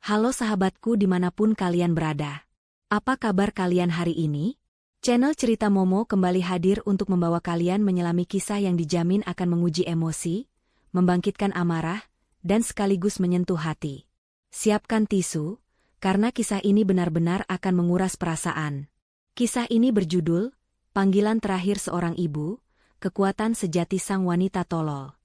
Halo sahabatku dimanapun kalian berada. Apa kabar kalian hari ini? Channel Cerita Momo kembali hadir untuk membawa kalian menyelami kisah yang dijamin akan menguji emosi, membangkitkan amarah, dan sekaligus menyentuh hati. Siapkan tisu, karena kisah ini benar-benar akan menguras perasaan. Kisah ini berjudul, Panggilan Terakhir Seorang Ibu, Kekuatan Sejati Sang Wanita Tolol.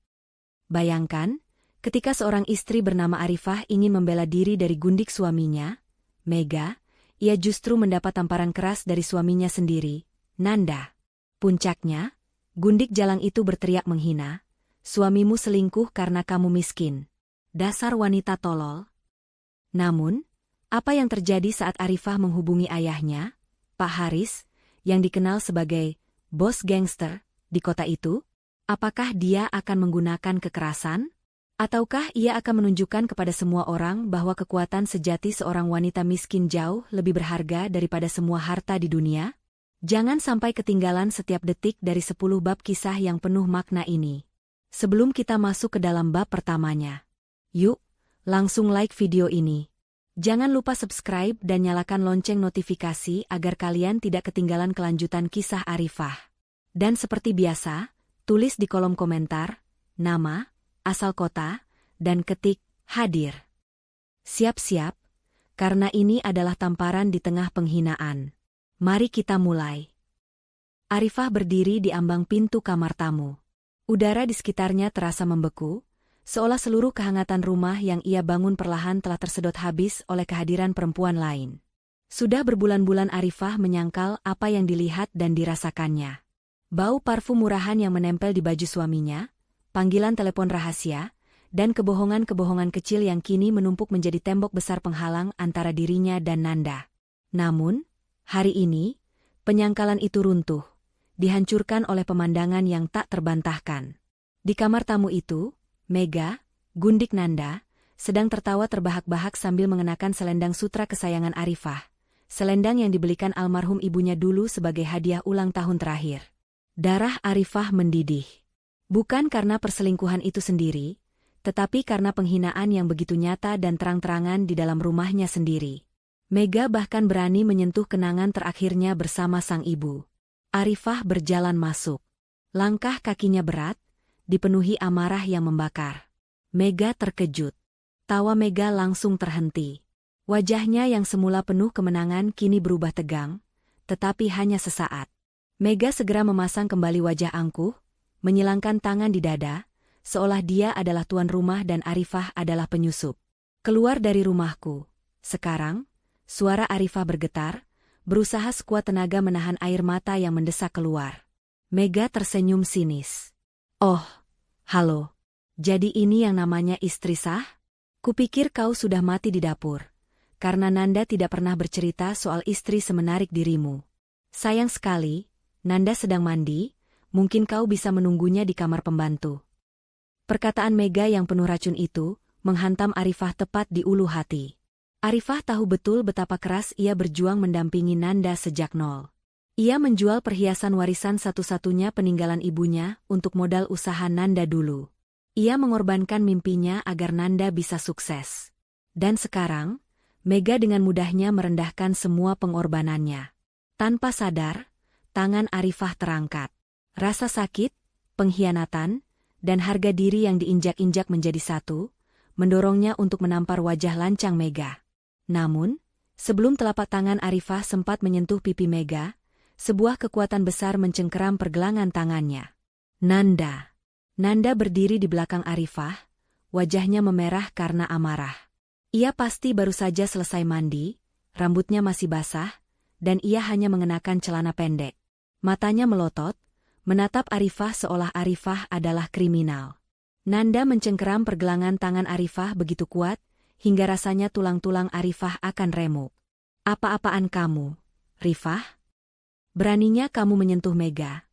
Bayangkan, ketika seorang istri bernama Arifah ingin membela diri dari gundik suaminya, Mega, ia justru mendapat tamparan keras dari suaminya sendiri, Nanda. Puncaknya, gundik jalang itu berteriak menghina, "Suamimu selingkuh karena kamu miskin. Dasar wanita tolol." Namun, apa yang terjadi saat Arifah menghubungi ayahnya, Pak Haris, yang dikenal sebagai bos gangster di kota itu? Apakah dia akan menggunakan kekerasan? Ataukah ia akan menunjukkan kepada semua orang bahwa kekuatan sejati seorang wanita miskin jauh lebih berharga daripada semua harta di dunia? Jangan sampai ketinggalan setiap detik dari 10 bab kisah yang penuh makna ini. Sebelum kita masuk ke dalam bab pertamanya, yuk, langsung like video ini. Jangan lupa subscribe dan nyalakan lonceng notifikasi agar kalian tidak ketinggalan kelanjutan kisah Arifah. Dan seperti biasa, tulis di kolom komentar, nama, asal kota, dan ketik, hadir. Siap-siap, karena ini adalah tamparan di tengah penghinaan. Mari kita mulai. Arifah berdiri di ambang pintu kamar tamu. Udara di sekitarnya terasa membeku, seolah seluruh kehangatan rumah yang ia bangun perlahan telah tersedot habis oleh kehadiran perempuan lain. Sudah berbulan-bulan Arifah menyangkal apa yang dilihat dan dirasakannya. Bau parfum murahan yang menempel di baju suaminya, panggilan telepon rahasia, dan kebohongan-kebohongan kecil yang kini menumpuk menjadi tembok besar penghalang antara dirinya dan Nanda. Namun, hari ini, penyangkalan itu runtuh, dihancurkan oleh pemandangan yang tak terbantahkan. Di kamar tamu itu, Mega, gundik Nanda, sedang tertawa terbahak-bahak sambil mengenakan selendang sutra kesayangan Arifah, selendang yang dibelikan almarhum ibunya dulu sebagai hadiah ulang tahun terakhir. Darah Arifah mendidih. Bukan karena perselingkuhan itu sendiri, tetapi karena penghinaan yang begitu nyata dan terang-terangan di dalam rumahnya sendiri. Mega bahkan berani menyentuh kenangan terakhirnya bersama sang ibu. Arifah berjalan masuk. Langkah kakinya berat, dipenuhi amarah yang membakar. Mega terkejut. Tawa Mega langsung terhenti. Wajahnya yang semula penuh kemenangan kini berubah tegang, tetapi hanya sesaat. Mega segera memasang kembali wajah angkuh, menyilangkan tangan di dada, seolah dia adalah tuan rumah dan Arifah adalah penyusup. "Keluar dari rumahku." Sekarang, suara Arifah bergetar, berusaha sekuat tenaga menahan air mata yang mendesak keluar. Mega tersenyum sinis. "Oh, halo. Jadi ini yang namanya istri sah? Kupikir kau sudah mati di dapur. Karena Nanda tidak pernah bercerita soal istri semenarik dirimu. Sayang sekali, Nanda sedang mandi. Mungkin kau bisa menunggunya di kamar pembantu." Perkataan Mega yang penuh racun itu menghantam Arifah tepat di ulu hati. Arifah tahu betul betapa keras ia berjuang mendampingi Nanda sejak nol. Ia menjual perhiasan warisan satu-satunya peninggalan ibunya untuk modal usaha Nanda dulu. Ia mengorbankan mimpinya agar Nanda bisa sukses. Dan sekarang, Mega dengan mudahnya merendahkan semua pengorbanannya. Tanpa sadar, tangan Arifah terangkat. Rasa sakit, pengkhianatan, dan harga diri yang diinjak-injak menjadi satu, mendorongnya untuk menampar wajah lancang Mega. Namun, sebelum telapak tangan Arifah sempat menyentuh pipi Mega, sebuah kekuatan besar mencengkeram pergelangan tangannya. Nanda. Nanda berdiri di belakang Arifah, wajahnya memerah karena amarah. Ia pasti baru saja selesai mandi, rambutnya masih basah, dan ia hanya mengenakan celana pendek. Matanya melotot, menatap Arifah seolah Arifah adalah kriminal. Nanda mencengkeram pergelangan tangan Arifah begitu kuat, hingga rasanya tulang-tulang Arifah akan remuk. "Apa-apaan kamu, Rifah? Beraninya kamu menyentuh Mega?"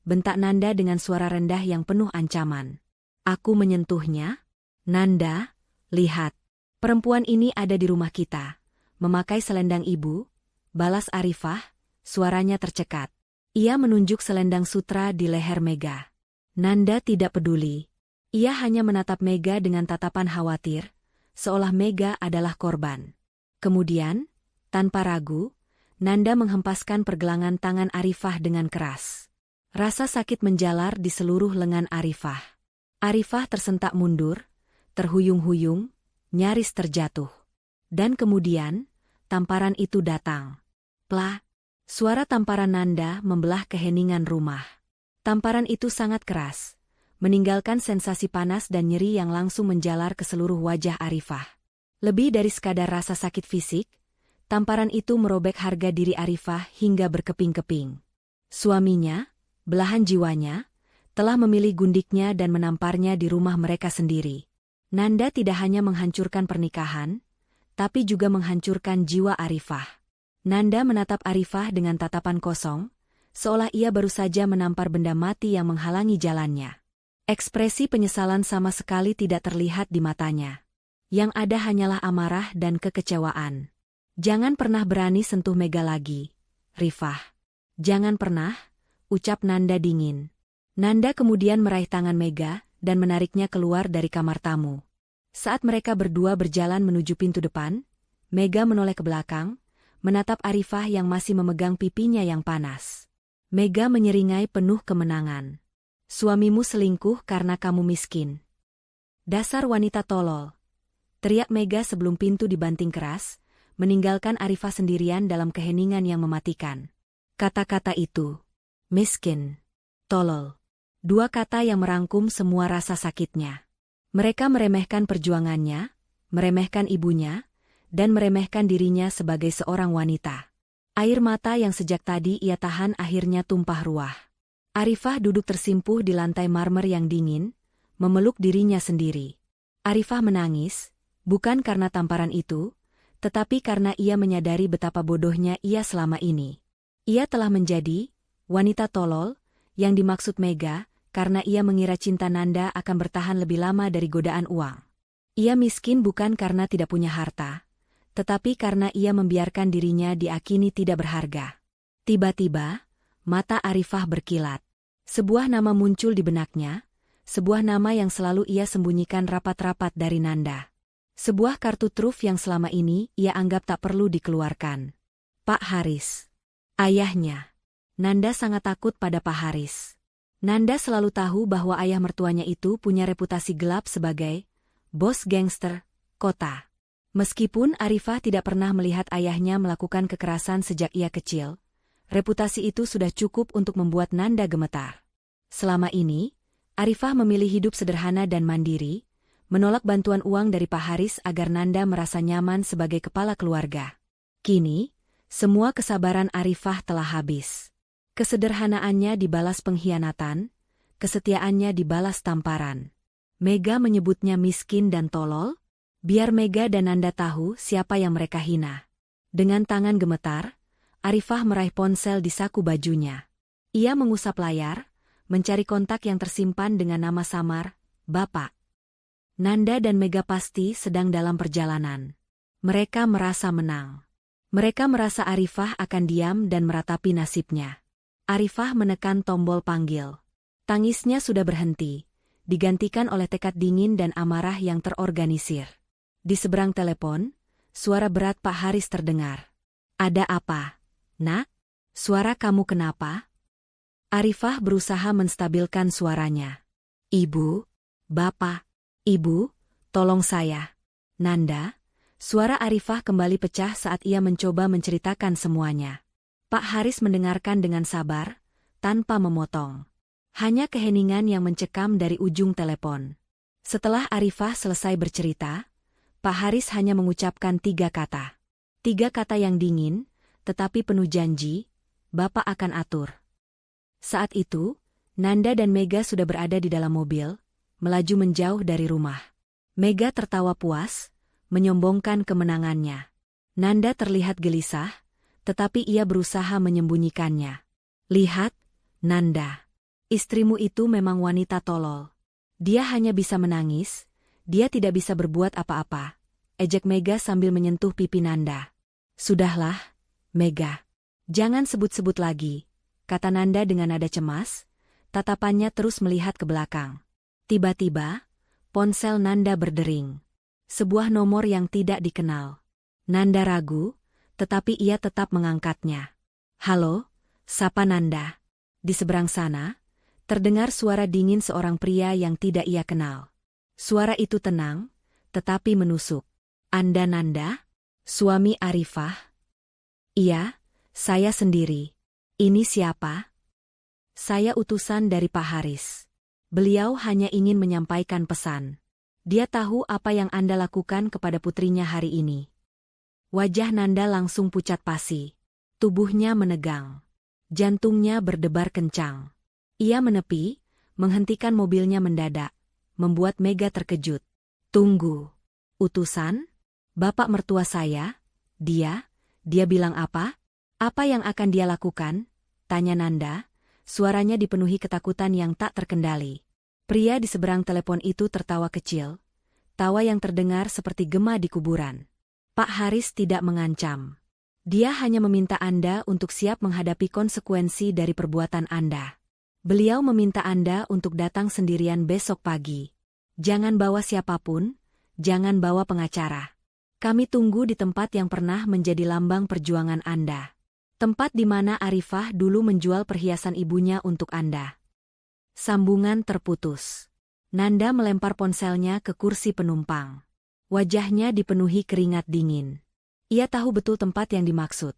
bentak Nanda dengan suara rendah yang penuh ancaman. "Aku menyentuhnya? Nanda, lihat. Perempuan ini ada di rumah kita, memakai selendang ibu," balas Arifah, suaranya tercekat. Ia menunjuk selendang sutra di leher Mega. Nanda tidak peduli. Ia hanya menatap Mega dengan tatapan khawatir, seolah Mega adalah korban. Kemudian, tanpa ragu, Nanda menghempaskan pergelangan tangan Arifah dengan keras. Rasa sakit menjalar di seluruh lengan Arifah. Arifah tersentak mundur, terhuyung-huyung, nyaris terjatuh. Dan kemudian, tamparan itu datang. Plah! Suara tamparan Nanda membelah keheningan rumah. Tamparan itu sangat keras, meninggalkan sensasi panas dan nyeri yang langsung menjalar ke seluruh wajah Arifah. Lebih dari sekadar rasa sakit fisik, tamparan itu merobek harga diri Arifah hingga berkeping-keping. Suaminya, belahan jiwanya, telah memilih gundiknya dan menamparnya di rumah mereka sendiri. Nanda tidak hanya menghancurkan pernikahan, tapi juga menghancurkan jiwa Arifah. Nanda menatap Arifah dengan tatapan kosong, seolah ia baru saja menampar benda mati yang menghalangi jalannya. Ekspresi penyesalan sama sekali tidak terlihat di matanya. Yang ada hanyalah amarah dan kekecewaan. Jangan pernah berani sentuh Mega lagi, Rifah. Jangan pernah, ucap Nanda dingin. Nanda kemudian meraih tangan Mega dan menariknya keluar dari kamar tamu. Saat mereka berdua berjalan menuju pintu depan, Mega menoleh ke belakang, menatap Arifah yang masih memegang pipinya yang panas. Mega menyeringai penuh kemenangan. Suamimu selingkuh karena kamu miskin. Dasar wanita tolol. Teriak Mega sebelum pintu dibanting keras, meninggalkan Arifah sendirian dalam keheningan yang mematikan. Kata-kata itu, miskin, tolol. Dua kata yang merangkum semua rasa sakitnya. Mereka meremehkan perjuangannya, meremehkan ibunya, dan meremehkan dirinya sebagai seorang wanita. Air mata yang sejak tadi ia tahan akhirnya tumpah ruah. Arifah duduk tersimpuh di lantai marmer yang dingin, memeluk dirinya sendiri. Arifah menangis, bukan karena tamparan itu, tetapi karena ia menyadari betapa bodohnya ia selama ini. Ia telah menjadi wanita tolol yang dimaksud Mega karena ia mengira cinta Nanda akan bertahan lebih lama dari godaan uang. Ia miskin bukan karena tidak punya harta, tetapi karena ia membiarkan dirinya diakini tidak berharga. Tiba-tiba, mata Arifah berkilat. Sebuah nama muncul di benaknya, sebuah nama yang selalu ia sembunyikan rapat-rapat dari Nanda. Sebuah kartu truf yang selama ini ia anggap tak perlu dikeluarkan. Pak Haris. Ayahnya. Nanda sangat takut pada Pak Haris. Nanda selalu tahu bahwa ayah mertuanya itu punya reputasi gelap sebagai bos gangster kota. Meskipun Arifah tidak pernah melihat ayahnya melakukan kekerasan sejak ia kecil, reputasi itu sudah cukup untuk membuat Nanda gemetar. Selama ini, Arifah memilih hidup sederhana dan mandiri, menolak bantuan uang dari Pak Haris agar Nanda merasa nyaman sebagai kepala keluarga. Kini, semua kesabaran Arifah telah habis. Kesederhanaannya dibalas pengkhianatan, kesetiaannya dibalas tamparan. Mega menyebutnya miskin dan tolol. Biar Mega dan Nanda tahu siapa yang mereka hina. Dengan tangan gemetar, Arifah meraih ponsel di saku bajunya. Ia mengusap layar, mencari kontak yang tersimpan dengan nama samar, Bapak. Nanda dan Mega pasti sedang dalam perjalanan. Mereka merasa menang. Mereka merasa Arifah akan diam dan meratapi nasibnya. Arifah menekan tombol panggil. Tangisnya sudah berhenti, digantikan oleh tekad dingin dan amarah yang terorganisir. Di seberang telepon, suara berat Pak Haris terdengar. Ada apa, Nak? Suara kamu kenapa? Arifah berusaha menstabilkan suaranya. Ibu, Bapak, Ibu, tolong saya. Nanda, suara Arifah kembali pecah saat ia mencoba menceritakan semuanya. Pak Haris mendengarkan dengan sabar, tanpa memotong. Hanya keheningan yang mencekam dari ujung telepon. Setelah Arifah selesai bercerita, Pak Haris hanya mengucapkan 3 kata. 3 kata yang dingin, tetapi penuh janji, Bapak akan atur. Saat itu, Nanda dan Mega sudah berada di dalam mobil, melaju menjauh dari rumah. Mega tertawa puas, menyombongkan kemenangannya. Nanda terlihat gelisah, tetapi ia berusaha menyembunyikannya. Lihat, Nanda. Istrimu itu memang wanita tolol. Dia hanya bisa menangis, dia tidak bisa berbuat apa-apa, ejek Mega sambil menyentuh pipi Nanda. Sudahlah, Mega. Jangan sebut-sebut lagi, kata Nanda dengan nada cemas, tatapannya terus melihat ke belakang. Tiba-tiba, ponsel Nanda berdering. Sebuah nomor yang tidak dikenal. Nanda ragu, tetapi ia tetap mengangkatnya. "Halo, sapa Nanda." Di seberang sana, terdengar suara dingin seorang pria yang tidak ia kenal. Suara itu tenang, tetapi menusuk. "Anda Nanda? Suami Arifah?" "Iya, saya sendiri." "Ini siapa?" "Saya utusan dari Pak Haris. Beliau hanya ingin menyampaikan pesan. Dia tahu apa yang Anda lakukan kepada putrinya hari ini." Wajah Nanda langsung pucat pasi. Tubuhnya menegang. Jantungnya berdebar kencang. Ia menepi, menghentikan mobilnya mendadak, membuat Mega terkejut. "Tunggu. Utusan? Bapak mertua saya? Dia bilang apa? Apa yang akan dia lakukan?" tanya Nanda, suaranya dipenuhi ketakutan yang tak terkendali. Pria di seberang telepon itu tertawa kecil, tawa yang terdengar seperti gema di kuburan. "Pak Haris tidak mengancam. Dia hanya meminta Anda untuk siap menghadapi konsekuensi dari perbuatan Anda. Beliau meminta Anda untuk datang sendirian besok pagi. Jangan bawa siapapun, jangan bawa pengacara. Kami tunggu di tempat yang pernah menjadi lambang perjuangan Anda. Tempat di mana Arifah dulu menjual perhiasan ibunya untuk Anda." Sambungan terputus. Nanda melempar ponselnya ke kursi penumpang. Wajahnya dipenuhi keringat dingin. Ia tahu betul tempat yang dimaksud.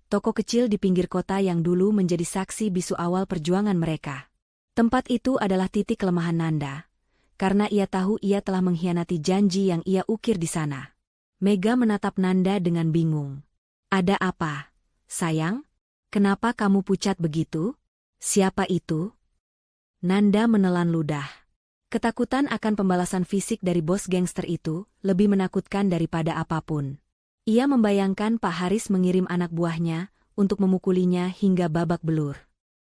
Toko kecil di pinggir kota yang dulu menjadi saksi bisu awal perjuangan mereka. Tempat itu adalah titik kelemahan Nanda, karena ia tahu ia telah mengkhianati janji yang ia ukir di sana. Mega menatap Nanda dengan bingung. "Ada apa, sayang? Kenapa kamu pucat begitu? Siapa itu?" Nanda menelan ludah. Ketakutan akan pembalasan fisik dari bos gangster itu lebih menakutkan daripada apapun. Ia membayangkan Pak Haris mengirim anak buahnya untuk memukulinya hingga babak belur.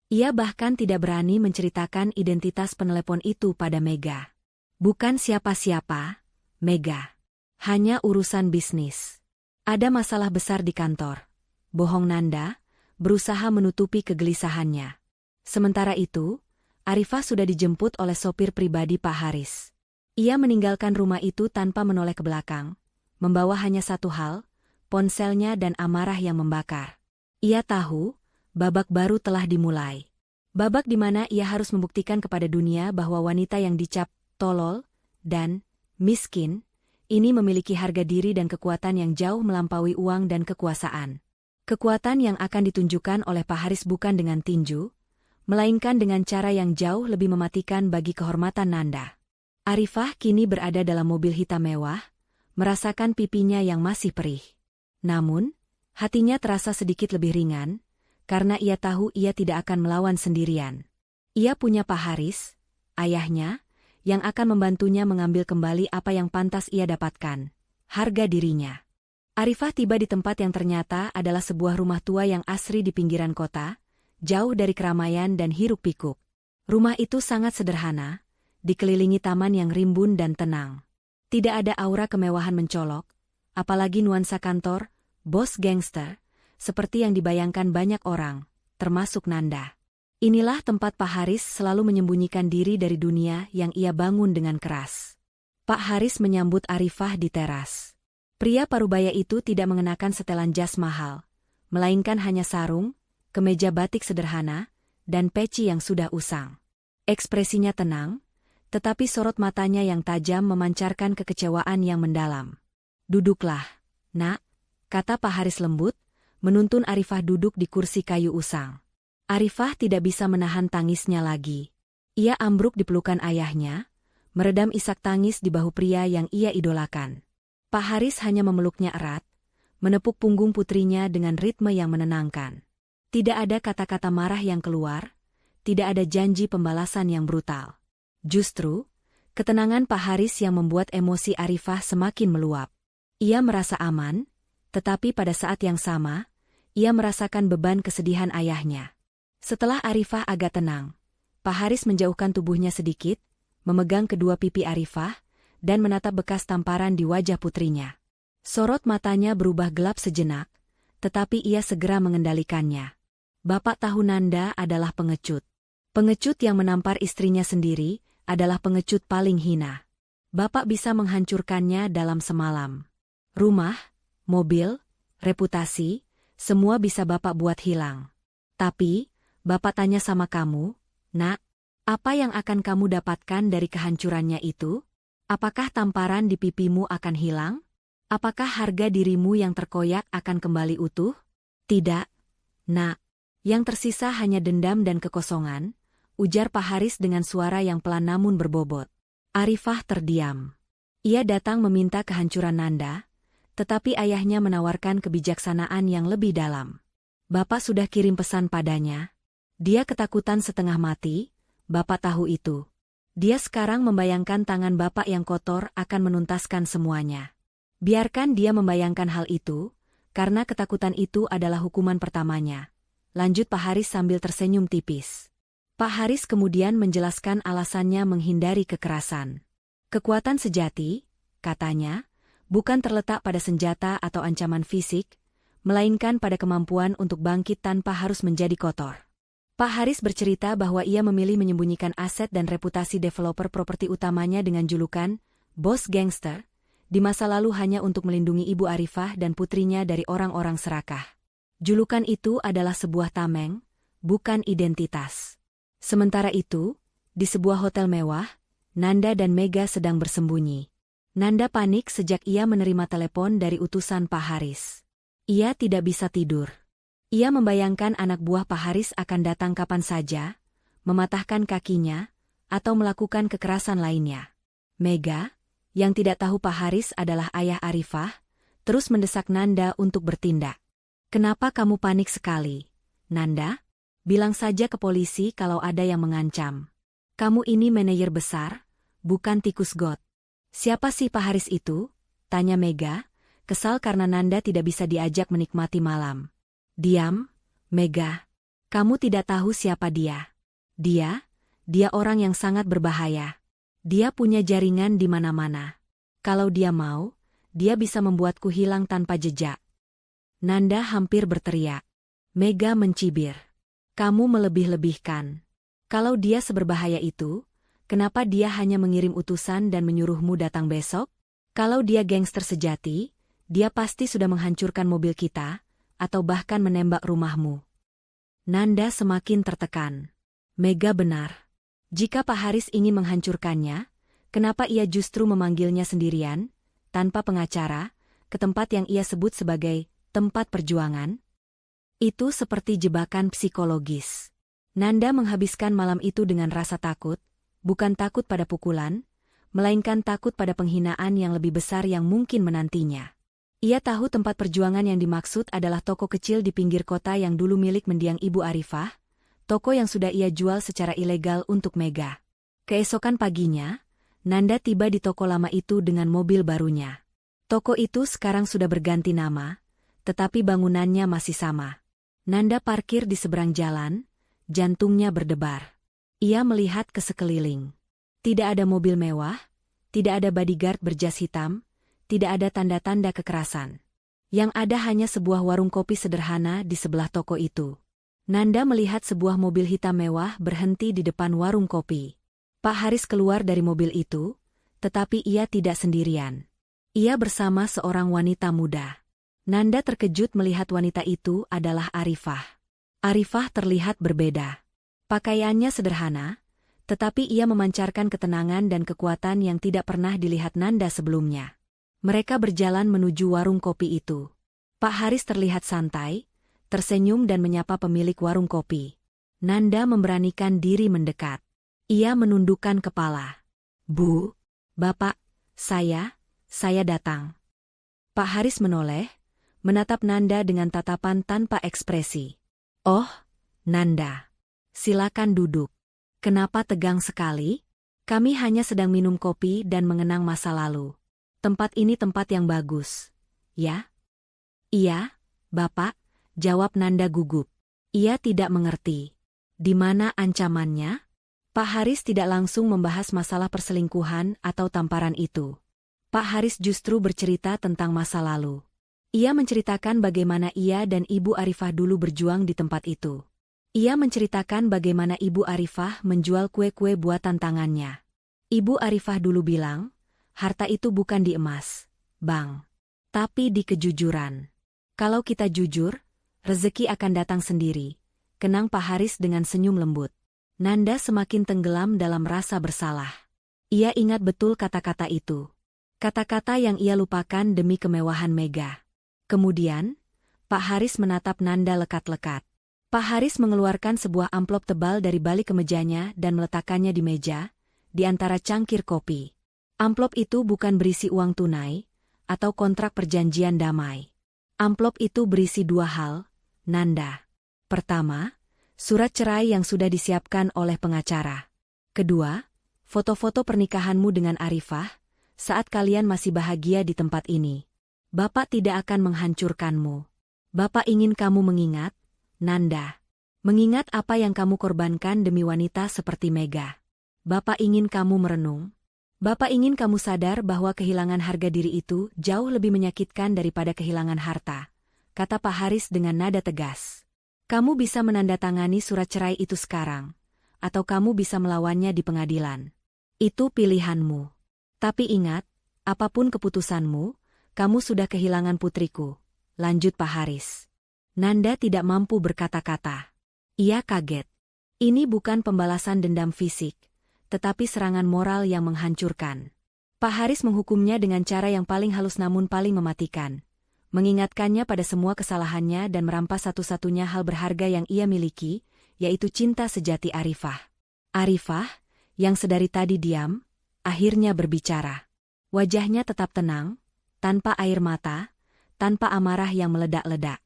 Ia bahkan tidak berani menceritakan identitas penelepon itu pada Mega. "Bukan siapa-siapa, Mega. Hanya urusan bisnis. Ada masalah besar di kantor." Bohong Nanda, berusaha menutupi kegelisahannya. Sementara itu, Arifah sudah dijemput oleh sopir pribadi Pak Haris. Ia meninggalkan rumah itu tanpa menoleh ke belakang, membawa hanya satu hal, ponselnya dan amarah yang membakar. Ia tahu, babak baru telah dimulai. Babak di mana ia harus membuktikan kepada dunia bahwa wanita yang dicap tolol dan miskin ini memiliki harga diri dan kekuatan yang jauh melampaui uang dan kekuasaan. Kekuatan yang akan ditunjukkan oleh Pak Haris bukan dengan tinju, melainkan dengan cara yang jauh lebih mematikan bagi kehormatan Nanda. Arifah kini berada dalam mobil hitam mewah, merasakan pipinya yang masih perih. Namun, hatinya terasa sedikit lebih ringan, karena ia tahu ia tidak akan melawan sendirian. Ia punya Pak Haris, ayahnya, yang akan membantunya mengambil kembali apa yang pantas ia dapatkan, harga dirinya. Arifah tiba di tempat yang ternyata adalah sebuah rumah tua yang asri di pinggiran kota, jauh dari keramaian dan hiruk-pikuk. Rumah itu sangat sederhana, dikelilingi taman yang rimbun dan tenang. Tidak ada aura kemewahan mencolok, apalagi nuansa kantor, bos gangster, seperti yang dibayangkan banyak orang, termasuk Nanda. Inilah tempat Pak Haris selalu menyembunyikan diri dari dunia yang ia bangun dengan keras. Pak Haris menyambut Arifah di teras. Pria parubaya itu tidak mengenakan setelan jas mahal, melainkan hanya sarung, kemeja batik sederhana, dan peci yang sudah usang. Ekspresinya tenang, tetapi sorot matanya yang tajam memancarkan kekecewaan yang mendalam. "Duduklah, Nak," kata Pak Haris lembut, menuntun Arifah duduk di kursi kayu usang. Arifah tidak bisa menahan tangisnya lagi. Ia ambruk di pelukan ayahnya, meredam isak tangis di bahu pria yang ia idolakan. Pak Haris hanya memeluknya erat, menepuk punggung putrinya dengan ritme yang menenangkan. Tidak ada kata-kata marah yang keluar, tidak ada janji pembalasan yang brutal. Justru, ketenangan Pak Haris yang membuat emosi Arifah semakin meluap. Ia merasa aman, tetapi pada saat yang sama, ia merasakan beban kesedihan ayahnya. Setelah Arifah agak tenang, Pak Haris menjauhkan tubuhnya sedikit, memegang kedua pipi Arifah, dan menatap bekas tamparan di wajah putrinya. Sorot matanya berubah gelap sejenak, tetapi ia segera mengendalikannya. Bapak tahu Nanda adalah pengecut. Pengecut yang menampar istrinya sendiri adalah pengecut paling hina. Bapak bisa menghancurkannya dalam semalam. Rumah, mobil, reputasi, semua bisa Bapak buat hilang. Tapi, Bapak tanya sama kamu, Nak, apa yang akan kamu dapatkan dari kehancurannya itu? Apakah tamparan di pipimu akan hilang? Apakah harga dirimu yang terkoyak akan kembali utuh? Tidak, Nak. Yang tersisa hanya dendam dan kekosongan, ujar Pak Haris dengan suara yang pelan namun berbobot. Arifah terdiam. Ia datang meminta kehancuran Nanda, tetapi ayahnya menawarkan kebijaksanaan yang lebih dalam. Bapak sudah kirim pesan padanya. Dia ketakutan setengah mati, Bapak tahu itu. Dia sekarang membayangkan tangan Bapak yang kotor akan menuntaskan semuanya. Biarkan dia membayangkan hal itu, karena ketakutan itu adalah hukuman pertamanya. Lanjut Pak Haris sambil tersenyum tipis. Pak Haris kemudian menjelaskan alasannya menghindari kekerasan. Kekuatan sejati, katanya, bukan terletak pada senjata atau ancaman fisik, melainkan pada kemampuan untuk bangkit tanpa harus menjadi kotor. Pak Haris bercerita bahwa ia memilih menyembunyikan aset dan reputasi developer properti utamanya dengan julukan Bos Gangster di masa lalu hanya untuk melindungi Ibu Arifah dan putrinya dari orang-orang serakah. Julukan itu adalah sebuah tameng, bukan identitas. Sementara itu, di sebuah hotel mewah, Nanda dan Mega sedang bersembunyi. Nanda panik sejak ia menerima telepon dari utusan Pak Haris. Ia tidak bisa tidur. Ia membayangkan anak buah Pak Haris akan datang kapan saja, mematahkan kakinya, atau melakukan kekerasan lainnya. Mega, yang tidak tahu Pak Haris adalah ayah Arifah, terus mendesak Nanda untuk bertindak. Kenapa kamu panik sekali, Nanda? Bilang saja ke polisi kalau ada yang mengancam. Kamu ini manajer besar, bukan tikus got. Siapa sih Pak Haris itu? Tanya Mega, kesal karena Nanda tidak bisa diajak menikmati malam. Diam, Mega. Kamu tidak tahu siapa dia. Dia orang yang sangat berbahaya. Dia punya jaringan di mana-mana. Kalau dia mau, dia bisa membuatku hilang tanpa jejak. Nanda hampir berteriak. Mega mencibir. Kamu melebih-lebihkan. Kalau dia seberbahaya itu, kenapa dia hanya mengirim utusan dan menyuruhmu datang besok? Kalau dia gangster sejati, dia pasti sudah menghancurkan mobil kita, atau bahkan menembak rumahmu. Nanda semakin tertekan. Mega benar. Jika Pak Haris ingin menghancurkannya, kenapa ia justru memanggilnya sendirian, tanpa pengacara, ke tempat yang ia sebut sebagai tempat perjuangan? Itu seperti jebakan psikologis. Nanda menghabiskan malam itu dengan rasa takut, bukan takut pada pukulan, melainkan takut pada penghinaan yang lebih besar yang mungkin menantinya. Ia tahu tempat perjuangan yang dimaksud adalah toko kecil di pinggir kota yang dulu milik mendiang Ibu Arifah, toko yang sudah ia jual secara ilegal untuk Mega. Keesokan paginya, Nanda tiba di toko lama itu dengan mobil barunya. Toko itu sekarang sudah berganti nama, tetapi bangunannya masih sama. Nanda parkir di seberang jalan, jantungnya berdebar. Ia melihat ke sekeliling. Tidak ada mobil mewah, tidak ada bodyguard berjas hitam, tidak ada tanda-tanda kekerasan. Yang ada hanya sebuah warung kopi sederhana di sebelah toko itu. Nanda melihat sebuah mobil hitam mewah berhenti di depan warung kopi. Pak Haris keluar dari mobil itu, tetapi ia tidak sendirian. Ia bersama seorang wanita muda. Nanda terkejut melihat wanita itu adalah Arifah. Arifah terlihat berbeda. Pakaiannya sederhana, tetapi ia memancarkan ketenangan dan kekuatan yang tidak pernah dilihat Nanda sebelumnya. Mereka berjalan menuju warung kopi itu. Pak Haris terlihat santai, tersenyum dan menyapa pemilik warung kopi. Nanda memberanikan diri mendekat. Ia menundukkan kepala. Bu, Bapak, saya datang. Pak Haris menoleh, menatap Nanda dengan tatapan tanpa ekspresi. Oh, Nanda. Silakan duduk. Kenapa tegang sekali? Kami hanya sedang minum kopi dan mengenang masa lalu. Tempat ini tempat yang bagus. Ya? Iya, Bapak, jawab Nanda gugup. Ia tidak mengerti. Di mana ancamannya? Pak Haris tidak langsung membahas masalah perselingkuhan atau tamparan itu. Pak Haris justru bercerita tentang masa lalu. Ia menceritakan bagaimana ia dan Ibu Arifah dulu berjuang di tempat itu. Ia menceritakan bagaimana Ibu Arifah menjual kue-kue buatan tangannya. Ibu Arifah dulu bilang, harta itu bukan di emas, Bang. Tapi di kejujuran. Kalau kita jujur, rezeki akan datang sendiri, kenang Pak Haris dengan senyum lembut. Nanda semakin tenggelam dalam rasa bersalah. Ia ingat betul kata-kata itu. Kata-kata yang ia lupakan demi kemewahan Mega. Kemudian, Pak Haris menatap Nanda lekat-lekat. Pak Haris mengeluarkan sebuah amplop tebal dari balik kemejanya dan meletakkannya di meja, di antara cangkir kopi. Amplop itu bukan berisi uang tunai, atau kontrak perjanjian damai. Amplop itu berisi dua hal, Nanda. Pertama, surat cerai yang sudah disiapkan oleh pengacara. Kedua, foto-foto pernikahanmu dengan Arifah, saat kalian masih bahagia di tempat ini. Bapak tidak akan menghancurkanmu. Bapak ingin kamu mengingat, Nanda. Mengingat apa yang kamu korbankan demi wanita seperti Mega. Bapak ingin kamu merenung. Bapak ingin kamu sadar bahwa kehilangan harga diri itu jauh lebih menyakitkan daripada kehilangan harta, kata Pak Haris dengan nada tegas. Kamu bisa menandatangani surat cerai itu sekarang, atau kamu bisa melawannya di pengadilan. Itu pilihanmu. Tapi ingat, apapun keputusanmu, kamu sudah kehilangan putriku, lanjut Pak Haris. Nanda tidak mampu berkata-kata. Ia kaget. Ini bukan pembalasan dendam fisik, tetapi serangan moral yang menghancurkan. Pak Haris menghukumnya dengan cara yang paling halus namun paling mematikan. Mengingatkannya pada semua kesalahannya dan merampas satu-satunya hal berharga yang ia miliki, yaitu cinta sejati Arifah. Arifah, yang sedari tadi diam, akhirnya berbicara. Wajahnya tetap tenang, tanpa air mata, tanpa amarah yang meledak-ledak.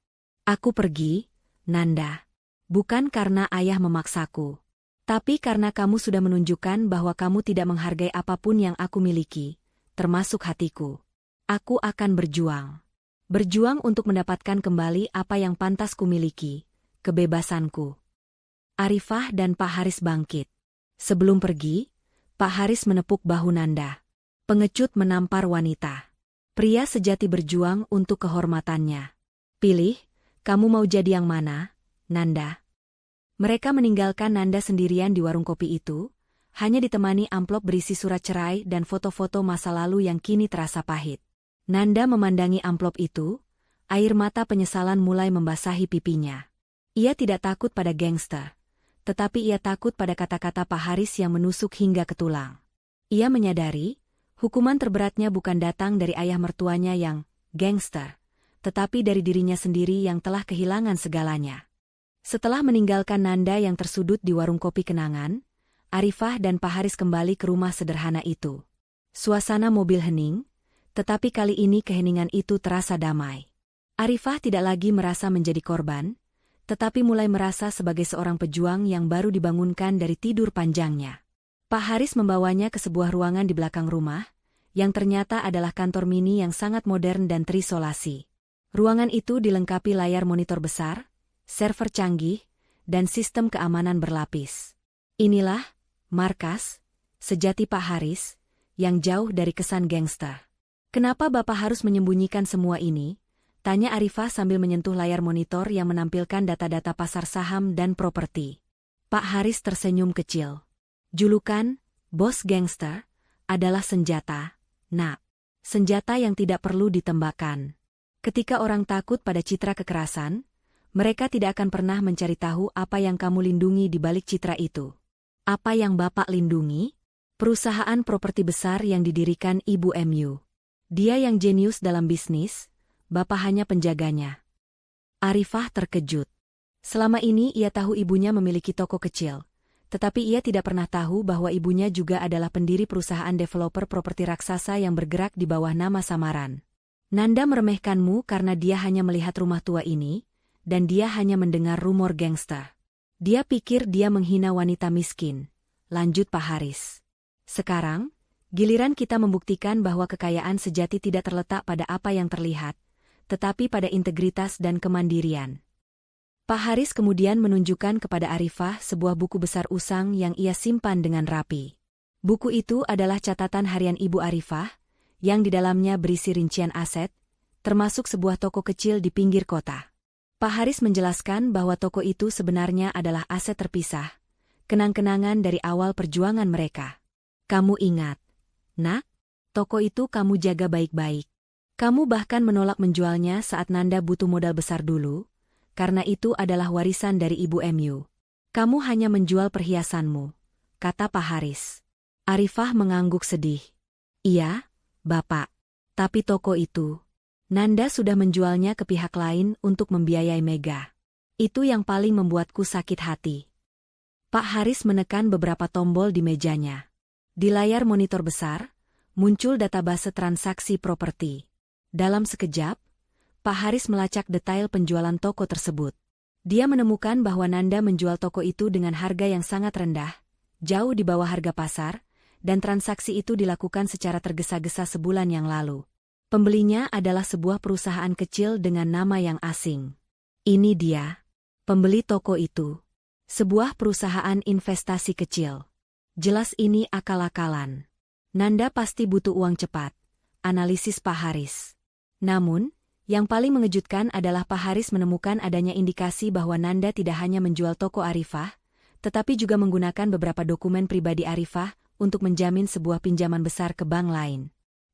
Aku pergi, Nanda. Bukan karena ayah memaksaku. Tapi karena kamu sudah menunjukkan bahwa kamu tidak menghargai apapun yang aku miliki, termasuk hatiku. Aku akan berjuang. Berjuang untuk mendapatkan kembali apa yang pantas kumiliki, kebebasanku. Arifah dan Pak Haris bangkit. Sebelum pergi, Pak Haris menepuk bahu Nanda. Pengecut menampar wanita. Pria sejati berjuang untuk kehormatannya. Pilih, kamu mau jadi yang mana, Nanda? Mereka meninggalkan Nanda sendirian di warung kopi itu, hanya ditemani amplop berisi surat cerai dan foto-foto masa lalu yang kini terasa pahit. Nanda memandangi amplop itu, air mata penyesalan mulai membasahi pipinya. Ia tidak takut pada gangster, tetapi ia takut pada kata-kata Pak Haris yang menusuk hingga ke tulang. Ia menyadari, hukuman terberatnya bukan datang dari ayah mertuanya yang gangster, tetapi dari dirinya sendiri yang telah kehilangan segalanya. Setelah meninggalkan Nanda yang tersudut di warung kopi kenangan, Arifah dan Pak Haris kembali ke rumah sederhana itu. Suasana mobil hening, tetapi kali ini keheningan itu terasa damai. Arifah tidak lagi merasa menjadi korban, tetapi mulai merasa sebagai seorang pejuang yang baru dibangunkan dari tidur panjangnya. Pak Haris membawanya ke sebuah ruangan di belakang rumah, yang ternyata adalah kantor mini yang sangat modern dan terisolasi. Ruangan itu dilengkapi layar monitor besar, server canggih, dan sistem keamanan berlapis. Inilah markas sejati Pak Haris, yang jauh dari kesan gangster. Kenapa Bapak harus menyembunyikan semua ini? Tanya Arifah sambil menyentuh layar monitor yang menampilkan data-data pasar saham dan properti. Pak Haris tersenyum kecil. Julukan, bos gangster, adalah senjata, nak. Senjata yang tidak perlu ditembakkan. Ketika orang takut pada citra kekerasan, mereka tidak akan pernah mencari tahu apa yang kamu lindungi di balik citra itu. Apa yang Bapak lindungi? Perusahaan properti besar yang didirikan Ibu MU. Dia yang jenius dalam bisnis, Bapak hanya penjaganya. Arifah terkejut. Selama ini ia tahu ibunya memiliki toko kecil, tetapi ia tidak pernah tahu bahwa ibunya juga adalah pendiri perusahaan developer properti raksasa yang bergerak di bawah nama samaran. Nanda meremehkanmu karena dia hanya melihat rumah tua ini, dan dia hanya mendengar rumor gangster. Dia pikir dia menghina wanita miskin, lanjut Pak Haris. Sekarang, giliran kita membuktikan bahwa kekayaan sejati tidak terletak pada apa yang terlihat, tetapi pada integritas dan kemandirian. Pak Haris kemudian menunjukkan kepada Arifah sebuah buku besar usang yang ia simpan dengan rapi. Buku itu adalah catatan harian Ibu Arifah, yang di dalamnya berisi rincian aset, termasuk sebuah toko kecil di pinggir kota. Pak Haris menjelaskan bahwa toko itu sebenarnya adalah aset terpisah, kenang-kenangan dari awal perjuangan mereka. Kamu ingat, nak? toko itu kamu jaga baik-baik. Kamu bahkan menolak menjualnya saat Nanda butuh modal besar dulu, karena itu adalah warisan dari Ibu MU. Kamu hanya menjual perhiasanmu, kata Pak Haris. Arifah mengangguk sedih. Iya, Bapak. Tapi toko itu, Nanda sudah menjualnya ke pihak lain untuk membiayai Mega. Itu yang paling membuatku sakit hati. Pak Haris menekan beberapa tombol di mejanya. Di layar monitor besar, muncul database transaksi properti. Dalam sekejap, Pak Haris melacak detail penjualan toko tersebut. Dia menemukan bahwa Nanda menjual toko itu dengan harga yang sangat rendah, jauh di bawah harga pasar, dan transaksi itu dilakukan secara tergesa-gesa sebulan yang lalu. Pembelinya adalah sebuah perusahaan kecil dengan nama yang asing. Ini dia, pembeli toko itu. Sebuah perusahaan investasi kecil. Jelas ini akal-akalan. Nanda pasti butuh uang cepat, analisis Pak Haris. Namun, yang paling mengejutkan adalah Pak Haris menemukan adanya indikasi bahwa Nanda tidak hanya menjual toko Arifah, tetapi juga menggunakan beberapa dokumen pribadi Arifah untuk menjamin sebuah pinjaman besar ke bank lain.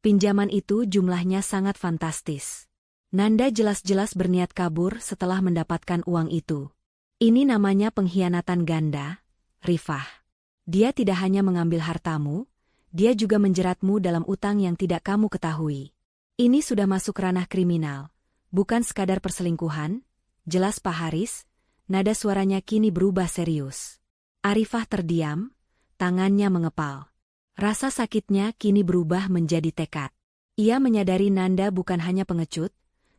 Pinjaman itu jumlahnya sangat fantastis. Nanda jelas-jelas berniat kabur setelah mendapatkan uang itu. Ini namanya pengkhianatan ganda, Rifah. Dia tidak hanya mengambil hartamu, dia juga menjeratmu dalam utang yang tidak kamu ketahui. Ini sudah masuk ranah kriminal, bukan sekadar perselingkuhan, jelas Pak Haris, nada suaranya kini berubah serius. Arifah terdiam, tangannya mengepal. Rasa sakitnya kini berubah menjadi tekad. Ia menyadari Nanda bukan hanya pengecut,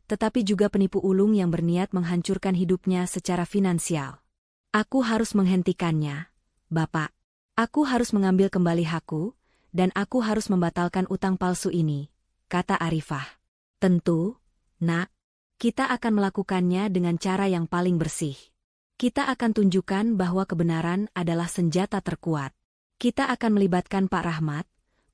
tetapi juga penipu ulung yang berniat menghancurkan hidupnya secara finansial. Aku harus menghentikannya, Bapak. Aku harus mengambil kembali hakku, dan aku harus membatalkan utang palsu ini, kata Arifah. Tentu, Nak. Kita akan melakukannya dengan cara yang paling bersih. Kita akan tunjukkan bahwa kebenaran adalah senjata terkuat. Kita akan melibatkan Pak Rahmat,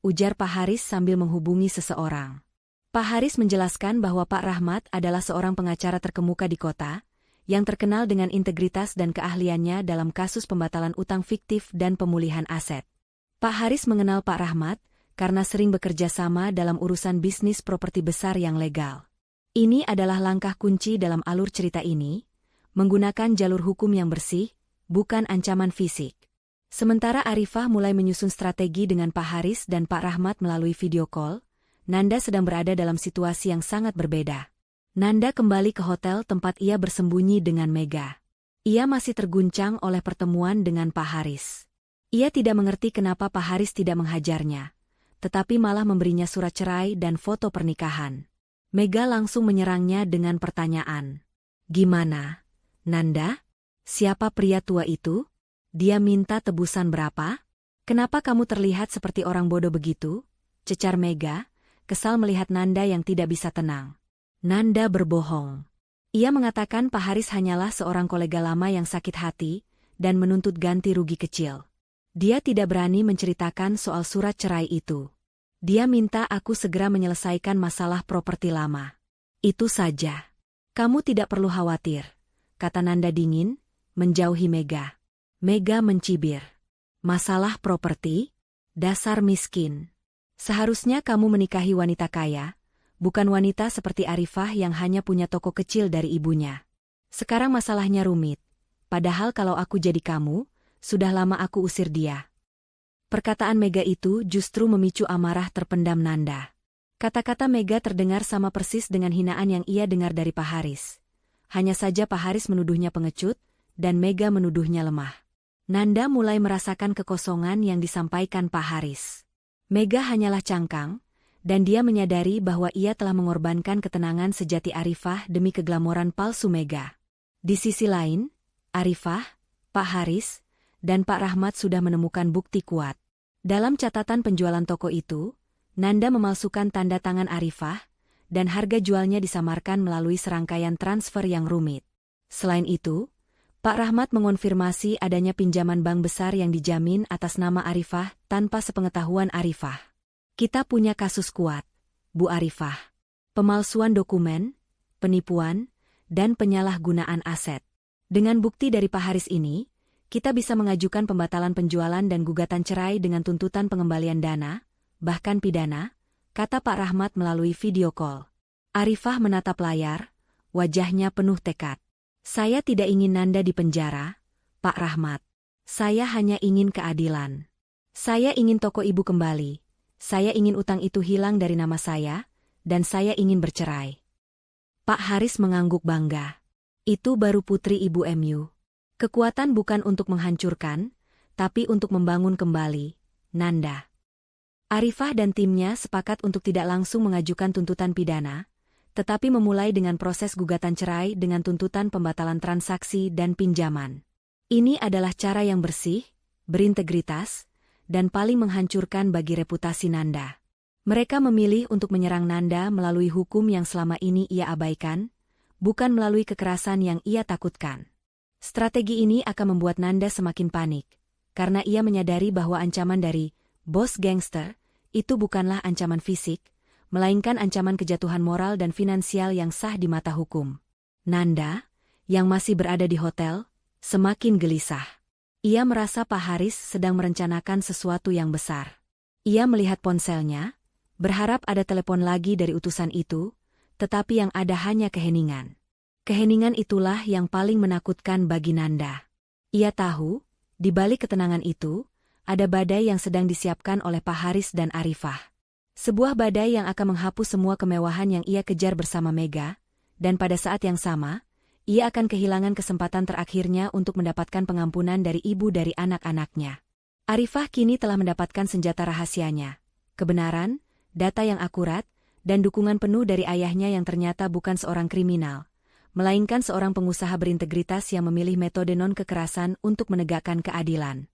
ujar Pak Haris sambil menghubungi seseorang. Pak Haris menjelaskan bahwa Pak Rahmat adalah seorang pengacara terkemuka di kota, yang terkenal dengan integritas dan keahliannya dalam kasus pembatalan utang fiktif dan pemulihan aset. Pak Haris mengenal Pak Rahmat karena sering bekerja sama dalam urusan bisnis properti besar yang legal. Ini adalah langkah kunci dalam alur cerita ini, menggunakan jalur hukum yang bersih, bukan ancaman fisik. Sementara Arifah mulai menyusun strategi dengan Pak Haris dan Pak Rahmat melalui video call, Nanda sedang berada dalam situasi yang sangat berbeda. Nanda kembali ke hotel tempat ia bersembunyi dengan Mega. Ia masih terguncang oleh pertemuan dengan Pak Haris. Ia tidak mengerti kenapa Pak Haris tidak menghajarnya, tetapi malah memberinya surat cerai dan foto pernikahan. Mega langsung menyerangnya dengan pertanyaan. Gimana, Nanda? Siapa pria tua itu? Dia minta tebusan berapa? Kenapa kamu terlihat seperti orang bodoh begitu? Cecar Mega, kesal melihat Nanda yang tidak bisa tenang. Nanda berbohong. Ia mengatakan Pak Haris hanyalah seorang kolega lama yang sakit hati dan menuntut ganti rugi kecil. Dia tidak berani menceritakan soal surat cerai itu. Dia minta aku segera menyelesaikan masalah properti lama. Itu saja. Kamu tidak perlu khawatir, kata Nanda dingin, menjauhi Mega. Mega mencibir. Masalah properti? Dasar miskin. Seharusnya kamu menikahi wanita kaya, bukan wanita seperti Arifah yang hanya punya toko kecil dari ibunya. Sekarang masalahnya rumit, padahal kalau aku jadi kamu, sudah lama aku usir dia. Perkataan Mega itu justru memicu amarah terpendam Nanda. Kata-kata Mega terdengar sama persis dengan hinaan yang ia dengar dari Pak Haris. Hanya saja Pak Haris menuduhnya pengecut, dan Mega menuduhnya lemah. Nanda mulai merasakan kekosongan yang disampaikan Pak Haris. Mega hanyalah cangkang, dan dia menyadari bahwa ia telah mengorbankan ketenangan sejati Arifah demi keglamoran palsu Mega. Di sisi lain, Arifah, Pak Haris, dan Pak Rahmat sudah menemukan bukti kuat. Dalam catatan penjualan toko itu, Nanda memalsukan tanda tangan Arifah, dan harga jualnya disamarkan melalui serangkaian transfer yang rumit. Selain itu, Pak Rahmat mengonfirmasi adanya pinjaman bank besar yang dijamin atas nama Arifah tanpa sepengetahuan Arifah. Kita punya kasus kuat, Bu Arifah. Pemalsuan dokumen, penipuan, dan penyalahgunaan aset. Dengan bukti dari Pak Haris ini, kita bisa mengajukan pembatalan penjualan dan gugatan cerai dengan tuntutan pengembalian dana, bahkan pidana, kata Pak Rahmat melalui video call. Arifah menatap layar, wajahnya penuh tekad. Saya tidak ingin Nanda di penjara, Pak Rahmat. Saya hanya ingin keadilan. Saya ingin toko ibu kembali. Saya ingin utang itu hilang dari nama saya, dan saya ingin bercerai. Pak Haris mengangguk bangga. Itu baru putri ibu MU. Kekuatan bukan untuk menghancurkan, tapi untuk membangun kembali, Nanda. Arifah dan timnya sepakat untuk tidak langsung mengajukan tuntutan pidana, tetapi memulai dengan proses gugatan cerai dengan tuntutan pembatalan transaksi dan pinjaman. Ini adalah cara yang bersih, berintegritas, dan paling menghancurkan bagi reputasi Nanda. Mereka memilih untuk menyerang Nanda melalui hukum yang selama ini ia abaikan, bukan melalui kekerasan yang ia takutkan. Strategi ini akan membuat Nanda semakin panik, karena ia menyadari bahwa ancaman dari bos gangster itu bukanlah ancaman fisik, melainkan ancaman kejatuhan moral dan finansial yang sah di mata hukum. Nanda, yang masih berada di hotel, semakin gelisah. Ia merasa Pak Haris sedang merencanakan sesuatu yang besar. Ia melihat ponselnya, berharap ada telepon lagi dari utusan itu, tetapi yang ada hanya keheningan. Keheningan itulah yang paling menakutkan bagi Nanda. Ia tahu, di balik ketenangan itu, ada badai yang sedang disiapkan oleh Pak Haris dan Arifah. Sebuah badai yang akan menghapus semua kemewahan yang ia kejar bersama Mega, dan pada saat yang sama, ia akan kehilangan kesempatan terakhirnya untuk mendapatkan pengampunan dari ibu dari anak-anaknya. Arifah kini telah mendapatkan senjata rahasianya, kebenaran, data yang akurat, dan dukungan penuh dari ayahnya yang ternyata bukan seorang kriminal, melainkan seorang pengusaha berintegritas yang memilih metode non-kekerasan untuk menegakkan keadilan.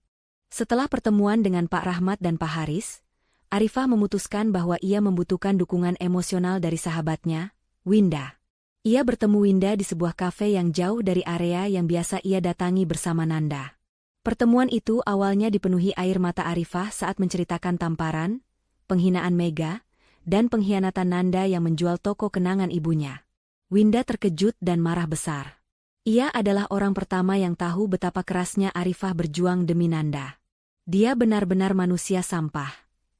Setelah pertemuan dengan Pak Rahmat dan Pak Haris, Arifah memutuskan bahwa ia membutuhkan dukungan emosional dari sahabatnya, Winda. Ia bertemu Winda di sebuah kafe yang jauh dari area yang biasa ia datangi bersama Nanda. Pertemuan itu awalnya dipenuhi air mata Arifah saat menceritakan tamparan, penghinaan Mega, dan pengkhianatan Nanda yang menjual toko kenangan ibunya. Winda terkejut dan marah besar. Ia adalah orang pertama yang tahu betapa kerasnya Arifah berjuang demi Nanda. Dia benar-benar manusia sampah.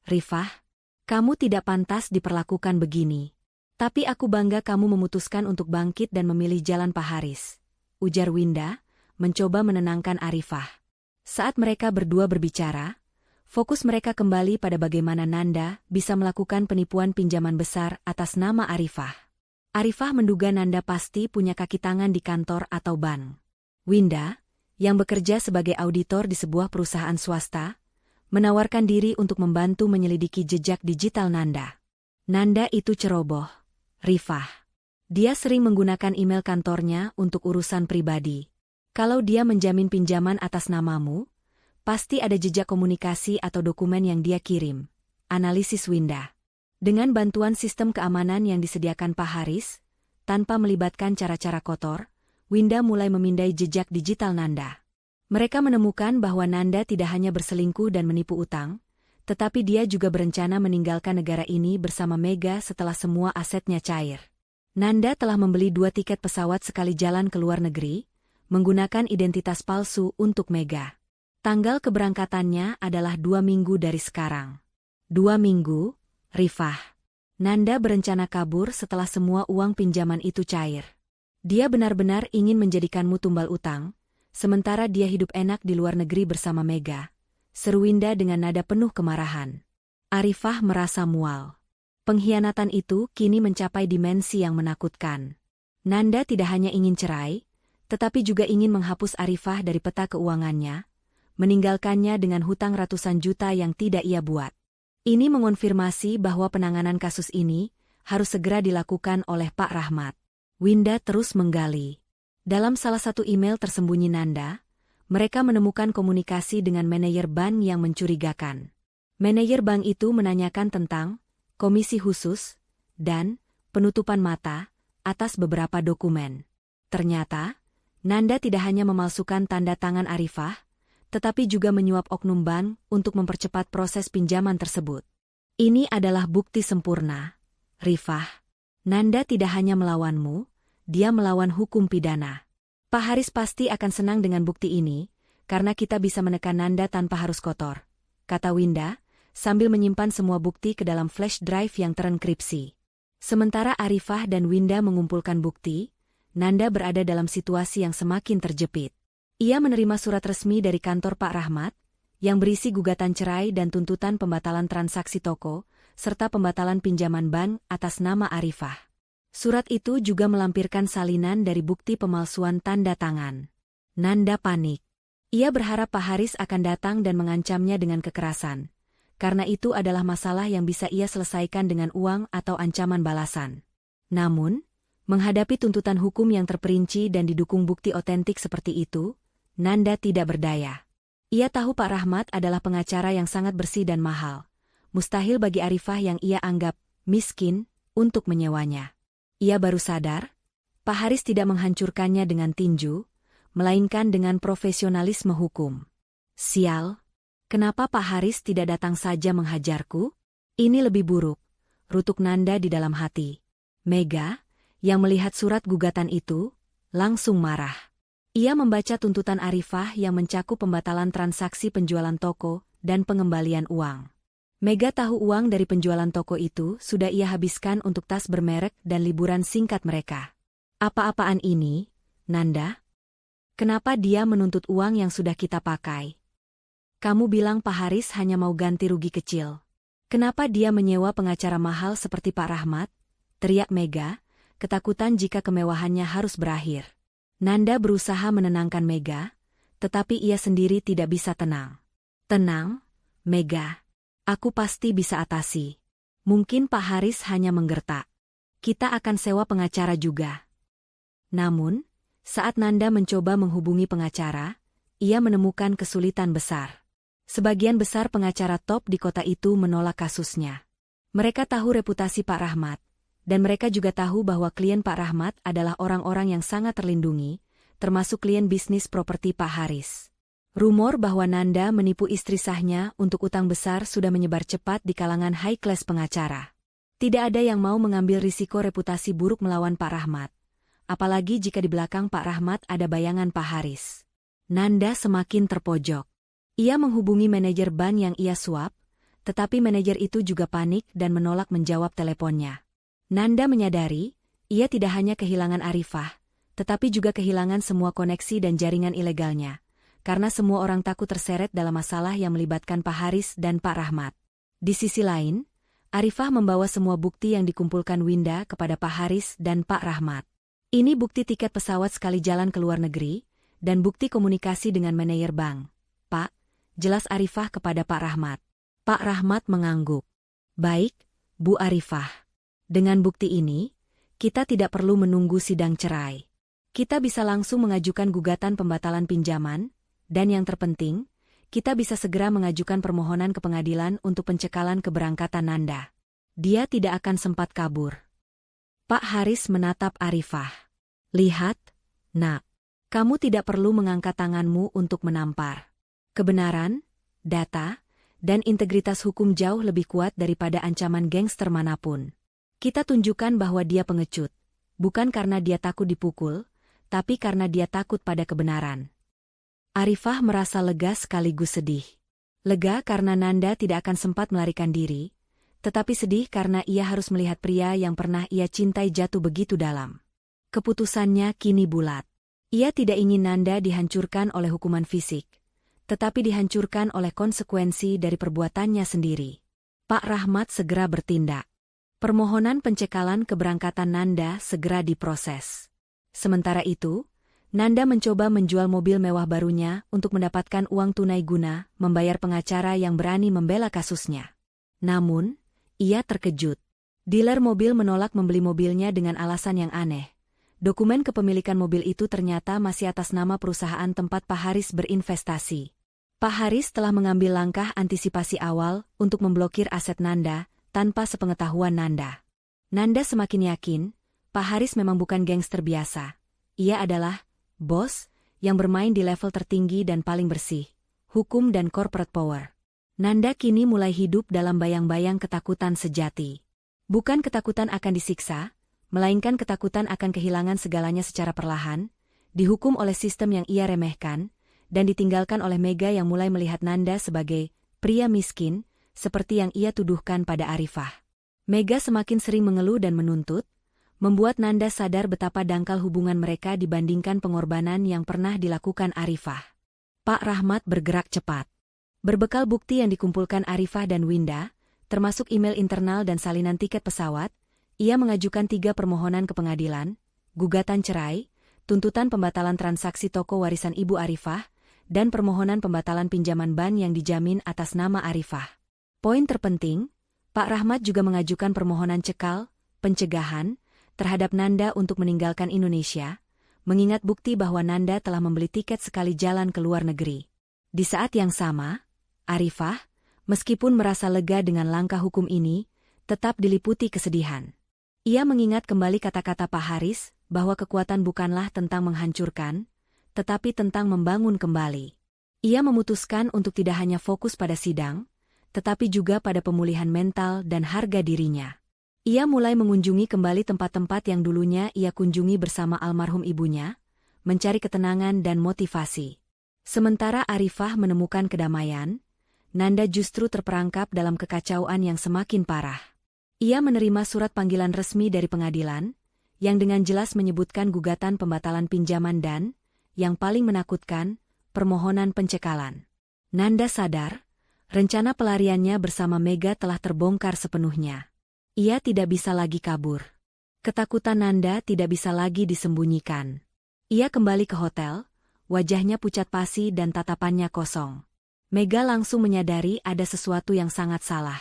Rifah, kamu tidak pantas diperlakukan begini. Tapi aku bangga kamu memutuskan untuk bangkit dan memilih jalan Pak Haris, ujar Winda, mencoba menenangkan Arifah. Saat mereka berdua berbicara, fokus mereka kembali pada bagaimana Nanda bisa melakukan penipuan pinjaman besar atas nama Arifah. Arifah menduga Nanda pasti punya kaki tangan di kantor atau bank. Winda, yang bekerja sebagai auditor di sebuah perusahaan swasta, menawarkan diri untuk membantu menyelidiki jejak digital Nanda. Nanda itu ceroboh, Rifah. Dia sering menggunakan email kantornya untuk urusan pribadi. Kalau dia menjamin pinjaman atas namamu, pasti ada jejak komunikasi atau dokumen yang dia kirim. Analisis Winda. Dengan bantuan sistem keamanan yang disediakan Pak Haris, tanpa melibatkan cara-cara kotor, Winda mulai memindai jejak digital Nanda. Mereka menemukan bahwa Nanda tidak hanya berselingkuh dan menipu utang, tetapi dia juga berencana meninggalkan negara ini bersama Mega setelah semua asetnya cair. Nanda telah membeli 2 tiket pesawat sekali jalan ke luar negeri, menggunakan identitas palsu untuk Mega. Tanggal keberangkatannya adalah 2 minggu dari sekarang. 2 minggu, Rifah. Nanda berencana kabur setelah semua uang pinjaman itu cair. Dia benar-benar ingin menjadikanmu tumbal utang, sementara dia hidup enak di luar negeri bersama Mega, seru Winda dengan nada penuh kemarahan. Arifah merasa mual. Pengkhianatan itu kini mencapai dimensi yang menakutkan. Nanda tidak hanya ingin cerai, tetapi juga ingin menghapus Arifah dari peta keuangannya, meninggalkannya dengan hutang ratusan juta yang tidak ia buat. Ini mengonfirmasi bahwa penanganan kasus ini harus segera dilakukan oleh Pak Rahmat. Winda terus menggali. Dalam salah satu email tersembunyi Nanda, mereka menemukan komunikasi dengan manajer bank yang mencurigakan. Manajer bank itu menanyakan tentang komisi khusus dan penutupan mata atas beberapa dokumen. Ternyata, Nanda tidak hanya memalsukan tanda tangan Arifah, tetapi juga menyuap oknum bank untuk mempercepat proses pinjaman tersebut. Ini adalah bukti sempurna, Rifah. Nanda tidak hanya melawanmu, dia melawan hukum pidana. Pak Haris pasti akan senang dengan bukti ini, karena kita bisa menekan Nanda tanpa harus kotor, kata Winda, sambil menyimpan semua bukti ke dalam flash drive yang terenkripsi. Sementara Arifah dan Winda mengumpulkan bukti, Nanda berada dalam situasi yang semakin terjepit. Ia menerima surat resmi dari kantor Pak Rahmat, yang berisi gugatan cerai dan tuntutan pembatalan transaksi toko, serta pembatalan pinjaman bank atas nama Arifah. Surat itu juga melampirkan salinan dari bukti pemalsuan tanda tangan. Nanda panik. Ia berharap Pak Haris akan datang dan mengancamnya dengan kekerasan, karena itu adalah masalah yang bisa ia selesaikan dengan uang atau ancaman balasan. Namun, menghadapi tuntutan hukum yang terperinci dan didukung bukti otentik seperti itu, Nanda tidak berdaya. Ia tahu Pak Rahmat adalah pengacara yang sangat bersih dan mahal. Mustahil bagi Arifah yang ia anggap miskin untuk menyewanya. Ia baru sadar, Pak Haris tidak menghancurkannya dengan tinju, melainkan dengan profesionalisme hukum. Sial, kenapa Pak Haris tidak datang saja menghajarku? Ini lebih buruk, rutuk Nanda di dalam hati. Mega, yang melihat surat gugatan itu, langsung marah. Ia membaca tuntutan Arifah yang mencakup pembatalan transaksi penjualan toko dan pengembalian uang. Mega tahu uang dari penjualan toko itu sudah ia habiskan untuk tas bermerek dan liburan singkat mereka. Apa-apaan ini, Nanda? Kenapa dia menuntut uang yang sudah kita pakai? Kamu bilang Pak Haris hanya mau ganti rugi kecil. Kenapa dia menyewa pengacara mahal seperti Pak Rahmat? Teriak Mega, ketakutan jika kemewahannya harus berakhir. Nanda berusaha menenangkan Mega, tetapi ia sendiri tidak bisa tenang. Tenang, Mega. Aku pasti bisa atasi. Mungkin Pak Haris hanya menggertak. Kita akan sewa pengacara juga. Namun, saat Nanda mencoba menghubungi pengacara, ia menemukan kesulitan besar. Sebagian besar pengacara top di kota itu menolak kasusnya. Mereka tahu reputasi Pak Rahmat, dan mereka juga tahu bahwa klien Pak Rahmat adalah orang-orang yang sangat terlindungi, termasuk klien bisnis properti Pak Haris. Rumor bahwa Nanda menipu istri sahnya untuk utang besar sudah menyebar cepat di kalangan high-class pengacara. Tidak ada yang mau mengambil risiko reputasi buruk melawan Pak Rahmat, apalagi jika di belakang Pak Rahmat ada bayangan Pak Haris. Nanda semakin terpojok. Ia menghubungi manajer bank yang ia suap, tetapi manajer itu juga panik dan menolak menjawab teleponnya. Nanda menyadari, ia tidak hanya kehilangan Arifah, tetapi juga kehilangan semua koneksi dan jaringan ilegalnya, karena semua orang takut terseret dalam masalah yang melibatkan Pak Haris dan Pak Rahmat. Di sisi lain, Arifah membawa semua bukti yang dikumpulkan Winda kepada Pak Haris dan Pak Rahmat. Ini bukti tiket pesawat sekali jalan ke luar negeri, dan bukti komunikasi dengan manajer bank. Pak, jelas Arifah kepada Pak Rahmat. Pak Rahmat mengangguk. Baik, Bu Arifah. Dengan bukti ini, kita tidak perlu menunggu sidang cerai. Kita bisa langsung mengajukan gugatan pembatalan pinjaman, dan yang terpenting, kita bisa segera mengajukan permohonan ke pengadilan untuk pencekalan keberangkatan Nanda. Dia tidak akan sempat kabur. Pak Haris menatap Arifah. Lihat, Nak, kamu tidak perlu mengangkat tanganmu untuk menampar. Kebenaran, data, dan integritas hukum jauh lebih kuat daripada ancaman gangster manapun. Kita tunjukkan bahwa dia pengecut, bukan karena dia takut dipukul, tapi karena dia takut pada kebenaran. Arifah merasa lega sekaligus sedih. Lega karena Nanda tidak akan sempat melarikan diri, tetapi sedih karena ia harus melihat pria yang pernah ia cintai jatuh begitu dalam. Keputusannya kini bulat. Ia tidak ingin Nanda dihancurkan oleh hukuman fisik, tetapi dihancurkan oleh konsekuensi dari perbuatannya sendiri. Pak Rahmat segera bertindak. Permohonan pencekalan keberangkatan Nanda segera diproses. Sementara itu, Nanda mencoba menjual mobil mewah barunya untuk mendapatkan uang tunai guna membayar pengacara yang berani membela kasusnya. Namun, ia terkejut. Dealer mobil menolak membeli mobilnya dengan alasan yang aneh. Dokumen kepemilikan mobil itu ternyata masih atas nama perusahaan tempat Pak Haris berinvestasi. Pak Haris telah mengambil langkah antisipasi awal untuk memblokir aset Nanda tanpa sepengetahuan Nanda. Nanda semakin yakin, Pak Haris memang bukan gangster biasa. Ia adalah bos yang bermain di level tertinggi dan paling bersih, hukum dan corporate power. Nanda kini mulai hidup dalam bayang-bayang ketakutan sejati. Bukan ketakutan akan disiksa, melainkan ketakutan akan kehilangan segalanya secara perlahan, dihukum oleh sistem yang ia remehkan, dan ditinggalkan oleh Mega yang mulai melihat Nanda sebagai pria miskin, seperti yang ia tuduhkan pada Arifah. Mega semakin sering mengeluh dan menuntut, membuat Nanda sadar betapa dangkal hubungan mereka dibandingkan pengorbanan yang pernah dilakukan Arifah. Pak Rahmat bergerak cepat. Berbekal bukti yang dikumpulkan Arifah dan Winda, termasuk email internal dan salinan tiket pesawat, ia mengajukan 3 permohonan ke pengadilan, gugatan cerai, tuntutan pembatalan transaksi toko warisan Ibu Arifah, dan permohonan pembatalan pinjaman ban yang dijamin atas nama Arifah. Poin terpenting, Pak Rahmat juga mengajukan permohonan cekal, pencegahan, terhadap Nanda untuk meninggalkan Indonesia, mengingat bukti bahwa Nanda telah membeli tiket sekali jalan ke luar negeri. Di saat yang sama, Arifah, meskipun merasa lega dengan langkah hukum ini, tetap diliputi kesedihan. Ia mengingat kembali kata-kata Pak Haris, bahwa kekuatan bukanlah tentang menghancurkan, tetapi tentang membangun kembali. Ia memutuskan untuk tidak hanya fokus pada sidang, tetapi juga pada pemulihan mental dan harga dirinya. Ia mulai mengunjungi kembali tempat-tempat yang dulunya ia kunjungi bersama almarhum ibunya, mencari ketenangan dan motivasi. Sementara Arifah menemukan kedamaian, Nanda justru terperangkap dalam kekacauan yang semakin parah. Ia menerima surat panggilan resmi dari pengadilan, yang dengan jelas menyebutkan gugatan pembatalan pinjaman dan, yang paling menakutkan, permohonan pencekalan. Nanda sadar, rencana pelariannya bersama Mega telah terbongkar sepenuhnya. Ia tidak bisa lagi kabur. Ketakutan Nanda tidak bisa lagi disembunyikan. Ia kembali ke hotel, wajahnya pucat pasi dan tatapannya kosong. Mega langsung menyadari ada sesuatu yang sangat salah.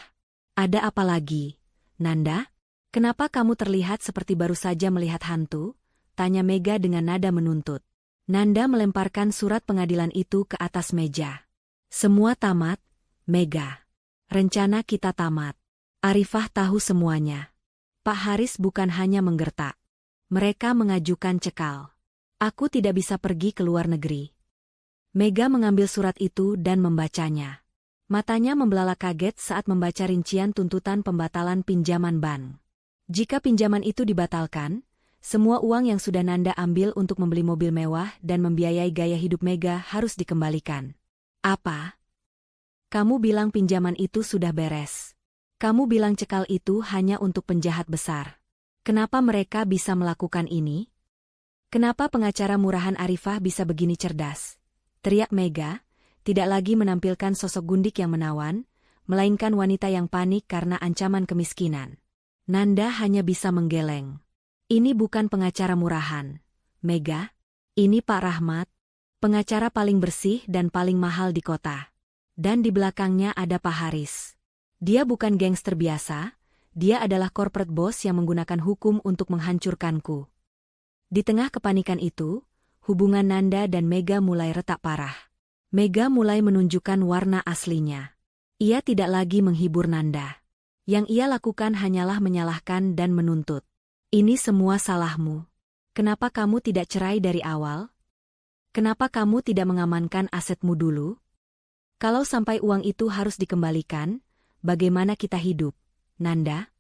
Ada apa lagi, Nanda? Kenapa kamu terlihat seperti baru saja melihat hantu? Tanya Mega dengan nada menuntut. Nanda melemparkan surat pengadilan itu ke atas meja. Semua tamat, Mega. Rencana kita tamat. Arifah tahu semuanya. Pak Haris bukan hanya menggertak. Mereka mengajukan cekal. Aku tidak bisa pergi ke luar negeri. Mega mengambil surat itu dan membacanya. Matanya membelalak kaget saat membaca rincian tuntutan pembatalan pinjaman ban. Jika pinjaman itu dibatalkan, semua uang yang sudah Nanda ambil untuk membeli mobil mewah dan membiayai gaya hidup Mega harus dikembalikan. Apa? Kamu bilang pinjaman itu sudah beres. Kamu bilang cekal itu hanya untuk penjahat besar. Kenapa mereka bisa melakukan ini? Kenapa pengacara murahan Arifah bisa begini cerdas? Teriak Mega, tidak lagi menampilkan sosok gundik yang menawan, melainkan wanita yang panik karena ancaman kemiskinan. Nanda hanya bisa menggeleng. Ini bukan pengacara murahan, Mega. Ini Pak Rahmat, pengacara paling bersih dan paling mahal di kota. Dan di belakangnya ada Pak Haris. Dia bukan gangster biasa, dia adalah corporate boss yang menggunakan hukum untuk menghancurkanku. Di tengah kepanikan itu, hubungan Nanda dan Mega mulai retak parah. Mega mulai menunjukkan warna aslinya. Ia tidak lagi menghibur Nanda. Yang ia lakukan hanyalah menyalahkan dan menuntut. Ini semua salahmu. Kenapa kamu tidak cerai dari awal? Kenapa kamu tidak mengamankan asetmu dulu? Kalau sampai uang itu harus dikembalikan, bagaimana kita hidup, Nanda?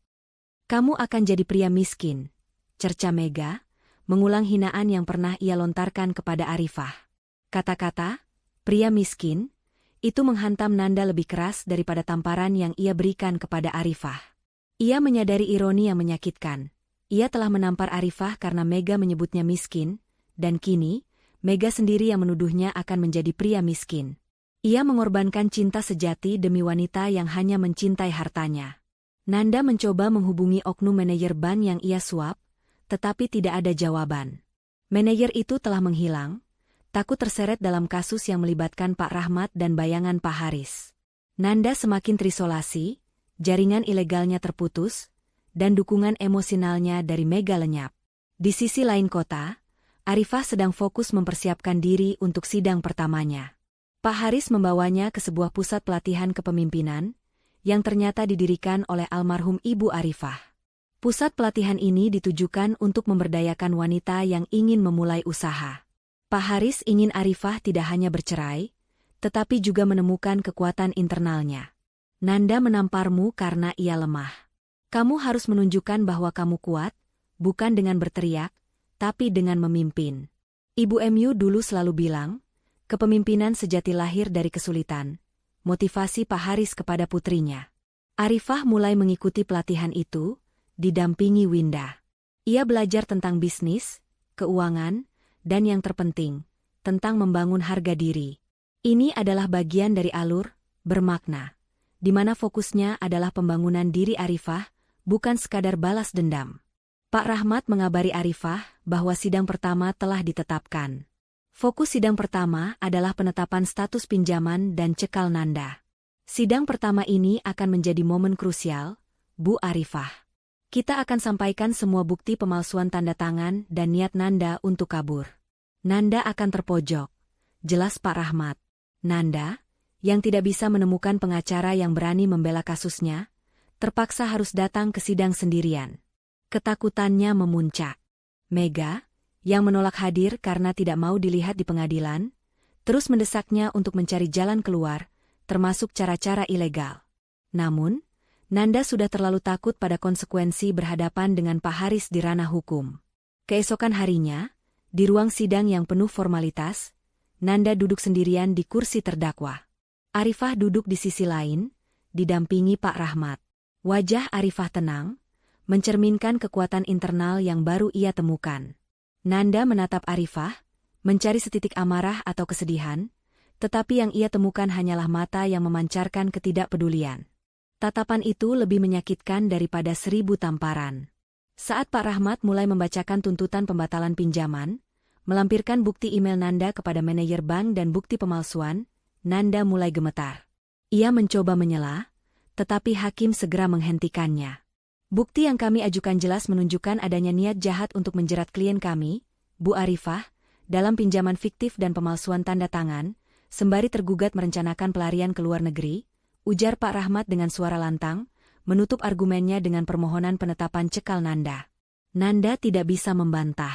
Kamu akan jadi pria miskin. Cerca Mega, mengulang hinaan yang pernah ia lontarkan kepada Arifah. Kata-kata, pria miskin, itu menghantam Nanda lebih keras daripada tamparan yang ia berikan kepada Arifah. Ia menyadari ironi yang menyakitkan. Ia telah menampar Arifah karena Mega menyebutnya miskin, dan kini, Mega sendiri yang menuduhnya akan menjadi pria miskin. Ia mengorbankan cinta sejati demi wanita yang hanya mencintai hartanya. Nanda mencoba menghubungi oknum manajer ban yang ia suap, tetapi tidak ada jawaban. Manajer itu telah menghilang, takut terseret dalam kasus yang melibatkan Pak Rahmat dan bayangan Pak Haris. Nanda semakin terisolasi, jaringan ilegalnya terputus, dan dukungan emosionalnya dari Mega lenyap. Di sisi lain kota, Arifah sedang fokus mempersiapkan diri untuk sidang pertamanya. Pak Haris membawanya ke sebuah pusat pelatihan kepemimpinan, yang ternyata didirikan oleh almarhum Ibu Arifah. Pusat pelatihan ini ditujukan untuk memberdayakan wanita yang ingin memulai usaha. Pak Haris ingin Arifah tidak hanya bercerai, tetapi juga menemukan kekuatan internalnya. Nanda menamparmu karena ia lemah. Kamu harus menunjukkan bahwa kamu kuat, bukan dengan berteriak, tapi dengan memimpin. Ibu MU dulu selalu bilang, kepemimpinan sejati lahir dari kesulitan, motivasi Pak Haris kepada putrinya. Arifah mulai mengikuti pelatihan itu, didampingi Winda. Ia belajar tentang bisnis, keuangan, dan yang terpenting, tentang membangun harga diri. Ini adalah bagian dari alur bermakna, di mana fokusnya adalah pembangunan diri Arifah, bukan sekadar balas dendam. Pak Rahmat mengabari Arifah bahwa sidang pertama telah ditetapkan. Fokus sidang pertama adalah penetapan status pinjaman dan cekal Nanda. Sidang pertama ini akan menjadi momen krusial, Bu Arifah. Kita akan sampaikan semua bukti pemalsuan tanda tangan dan niat Nanda untuk kabur. Nanda akan terpojok, jelas Pak Rahmat. Nanda, yang tidak bisa menemukan pengacara yang berani membela kasusnya, terpaksa harus datang ke sidang sendirian. Ketakutannya memuncak. Mega, yang menolak hadir karena tidak mau dilihat di pengadilan, terus mendesaknya untuk mencari jalan keluar, termasuk cara-cara ilegal. Namun, Nanda sudah terlalu takut pada konsekuensi berhadapan dengan Pak Haris di ranah hukum. Keesokan harinya, di ruang sidang yang penuh formalitas, Nanda duduk sendirian di kursi terdakwa. Arifah duduk di sisi lain, didampingi Pak Rahmat. Wajah Arifah tenang, mencerminkan kekuatan internal yang baru ia temukan. Nanda menatap Arifah, mencari setitik amarah atau kesedihan, tetapi yang ia temukan hanyalah mata yang memancarkan ketidakpedulian. Tatapan itu lebih menyakitkan daripada 1000 tamparan. Saat Pak Rahmat mulai membacakan tuntutan pembatalan pinjaman, melampirkan bukti email Nanda kepada manajer bank dan bukti pemalsuan, Nanda mulai gemetar. Ia mencoba menyela, tetapi hakim segera menghentikannya. Bukti yang kami ajukan jelas menunjukkan adanya niat jahat untuk menjerat klien kami, Bu Arifah, dalam pinjaman fiktif dan pemalsuan tanda tangan, sembari tergugat merencanakan pelarian ke luar negeri, ujar Pak Rahmat dengan suara lantang, menutup argumennya dengan permohonan penetapan cekal Nanda. Nanda tidak bisa membantah.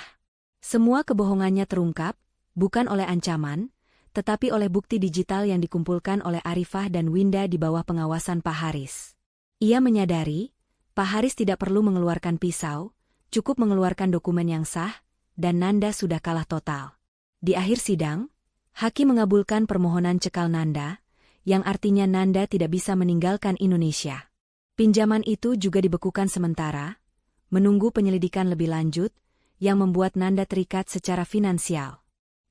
Semua kebohongannya terungkap, bukan oleh ancaman, tetapi oleh bukti digital yang dikumpulkan oleh Arifah dan Winda di bawah pengawasan Pak Haris. Ia menyadari, Pak Haris tidak perlu mengeluarkan pisau, cukup mengeluarkan dokumen yang sah, dan Nanda sudah kalah total. Di akhir sidang, hakim mengabulkan permohonan cekal Nanda, yang artinya Nanda tidak bisa meninggalkan Indonesia. Pinjaman itu juga dibekukan sementara, menunggu penyelidikan lebih lanjut, yang membuat Nanda terikat secara finansial.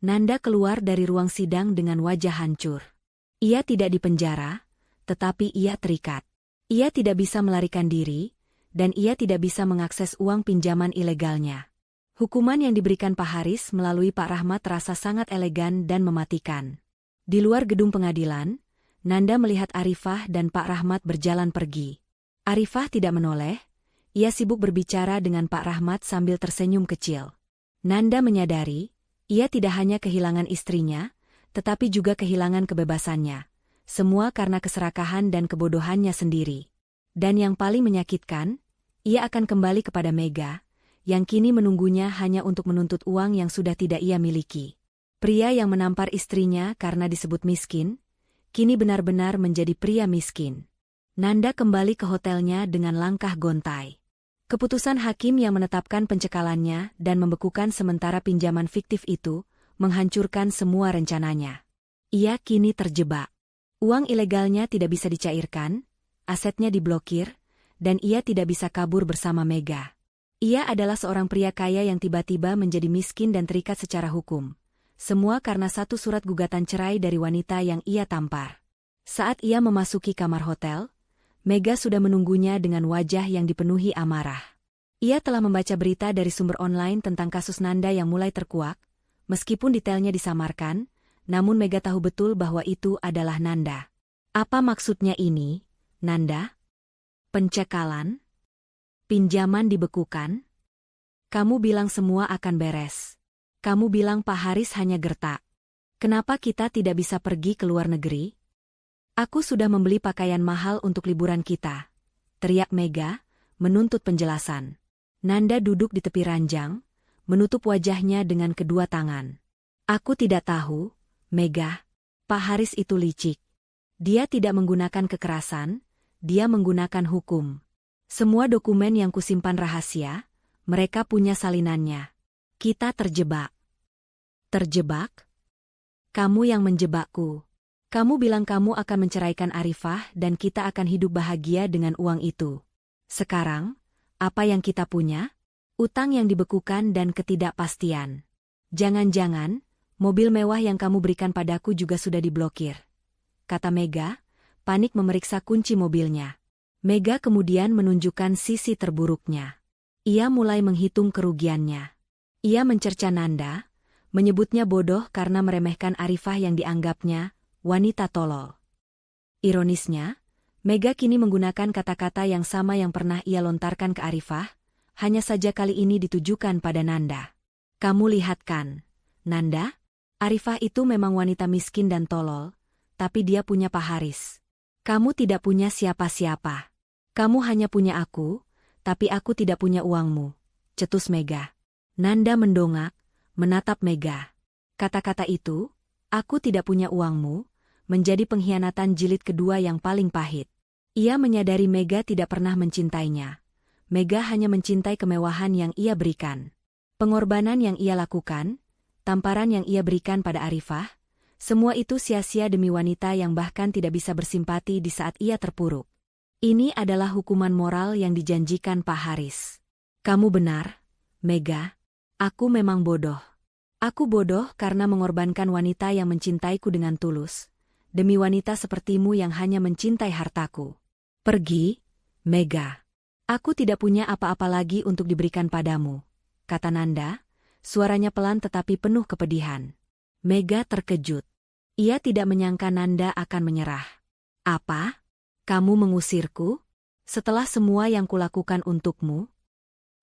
Nanda keluar dari ruang sidang dengan wajah hancur. Ia tidak dipenjara, tetapi ia terikat. Ia tidak bisa melarikan diri, dan ia tidak bisa mengakses uang pinjaman ilegalnya. Hukuman yang diberikan Pak Haris melalui Pak Rahmat terasa sangat elegan dan mematikan. Di luar gedung pengadilan, Nanda melihat Arifah dan Pak Rahmat berjalan pergi. Arifah tidak menoleh, ia sibuk berbicara dengan Pak Rahmat sambil tersenyum kecil. Nanda menyadari, ia tidak hanya kehilangan istrinya, tetapi juga kehilangan kebebasannya. Semua karena keserakahan dan kebodohannya sendiri. Dan yang paling menyakitkan, ia akan kembali kepada Mega, yang kini menunggunya hanya untuk menuntut uang yang sudah tidak ia miliki. Pria yang menampar istrinya karena disebut miskin, kini benar-benar menjadi pria miskin. Nanda kembali ke hotelnya dengan langkah gontai. Keputusan hakim yang menetapkan pencekalannya dan membekukan sementara pinjaman fiktif itu, menghancurkan semua rencananya. Ia kini terjebak. Uang ilegalnya tidak bisa dicairkan, asetnya diblokir, dan ia tidak bisa kabur bersama Mega. Ia adalah seorang pria kaya yang tiba-tiba menjadi miskin dan terikat secara hukum. Semua karena satu surat gugatan cerai dari wanita yang ia tampar. Saat ia memasuki kamar hotel, Mega sudah menunggunya dengan wajah yang dipenuhi amarah. Ia telah membaca berita dari sumber online tentang kasus Nanda yang mulai terkuak, meskipun detailnya disamarkan, namun Mega tahu betul bahwa itu adalah Nanda. Apa maksudnya ini, Nanda? Pencekalan? Pinjaman dibekukan? Kamu bilang semua akan beres. Kamu bilang Pak Haris hanya gertak. Kenapa kita tidak bisa pergi ke luar negeri? Aku sudah membeli pakaian mahal untuk liburan kita, teriak Mega, menuntut penjelasan. Nanda duduk di tepi ranjang, menutup wajahnya dengan kedua tangan. Aku tidak tahu, Mega. Pak Haris itu licik. Dia tidak menggunakan kekerasan, dia menggunakan hukum. Semua dokumen yang kusimpan rahasia, mereka punya salinannya. Kita terjebak. Terjebak? Kamu yang menjebakku. Kamu bilang kamu akan menceraikan Arifah dan kita akan hidup bahagia dengan uang itu. Sekarang, apa yang kita punya? Utang yang dibekukan dan ketidakpastian. Jangan-jangan, mobil mewah yang kamu berikan padaku juga sudah diblokir. Kata Mega, panik memeriksa kunci mobilnya. Mega kemudian menunjukkan sisi terburuknya. Ia mulai menghitung kerugiannya. Ia mencerca Nanda, menyebutnya bodoh karena meremehkan Arifah yang dianggapnya wanita tolol. Ironisnya, Mega kini menggunakan kata-kata yang sama yang pernah ia lontarkan ke Arifah, hanya saja kali ini ditujukan pada Nanda. Kamu lihat kan, Nanda? Arifah itu memang wanita miskin dan tolol, tapi dia punya Pak Haris. Kamu tidak punya siapa-siapa. Kamu hanya punya aku, tapi aku tidak punya uangmu, cetus Mega. Nanda mendongak, menatap Mega. Kata-kata itu, aku tidak punya uangmu, menjadi pengkhianatan jilid kedua yang paling pahit. Ia menyadari Mega tidak pernah mencintainya. Mega hanya mencintai kemewahan yang ia berikan. Pengorbanan yang ia lakukan, tamparan yang ia berikan pada Arifah, semua itu sia-sia demi wanita yang bahkan tidak bisa bersimpati di saat ia terpuruk. Ini adalah hukuman moral yang dijanjikan Pak Haris. Kamu benar, Mega. Aku memang bodoh. Aku bodoh karena mengorbankan wanita yang mencintaiku dengan tulus, demi wanita sepertimu yang hanya mencintai hartaku. Pergi, Mega. Aku tidak punya apa-apa lagi untuk diberikan padamu, kata Nanda, suaranya pelan tetapi penuh kepedihan. Mega terkejut. Ia tidak menyangka Nanda akan menyerah. Apa? Kamu mengusirku? Setelah semua yang kulakukan untukmu?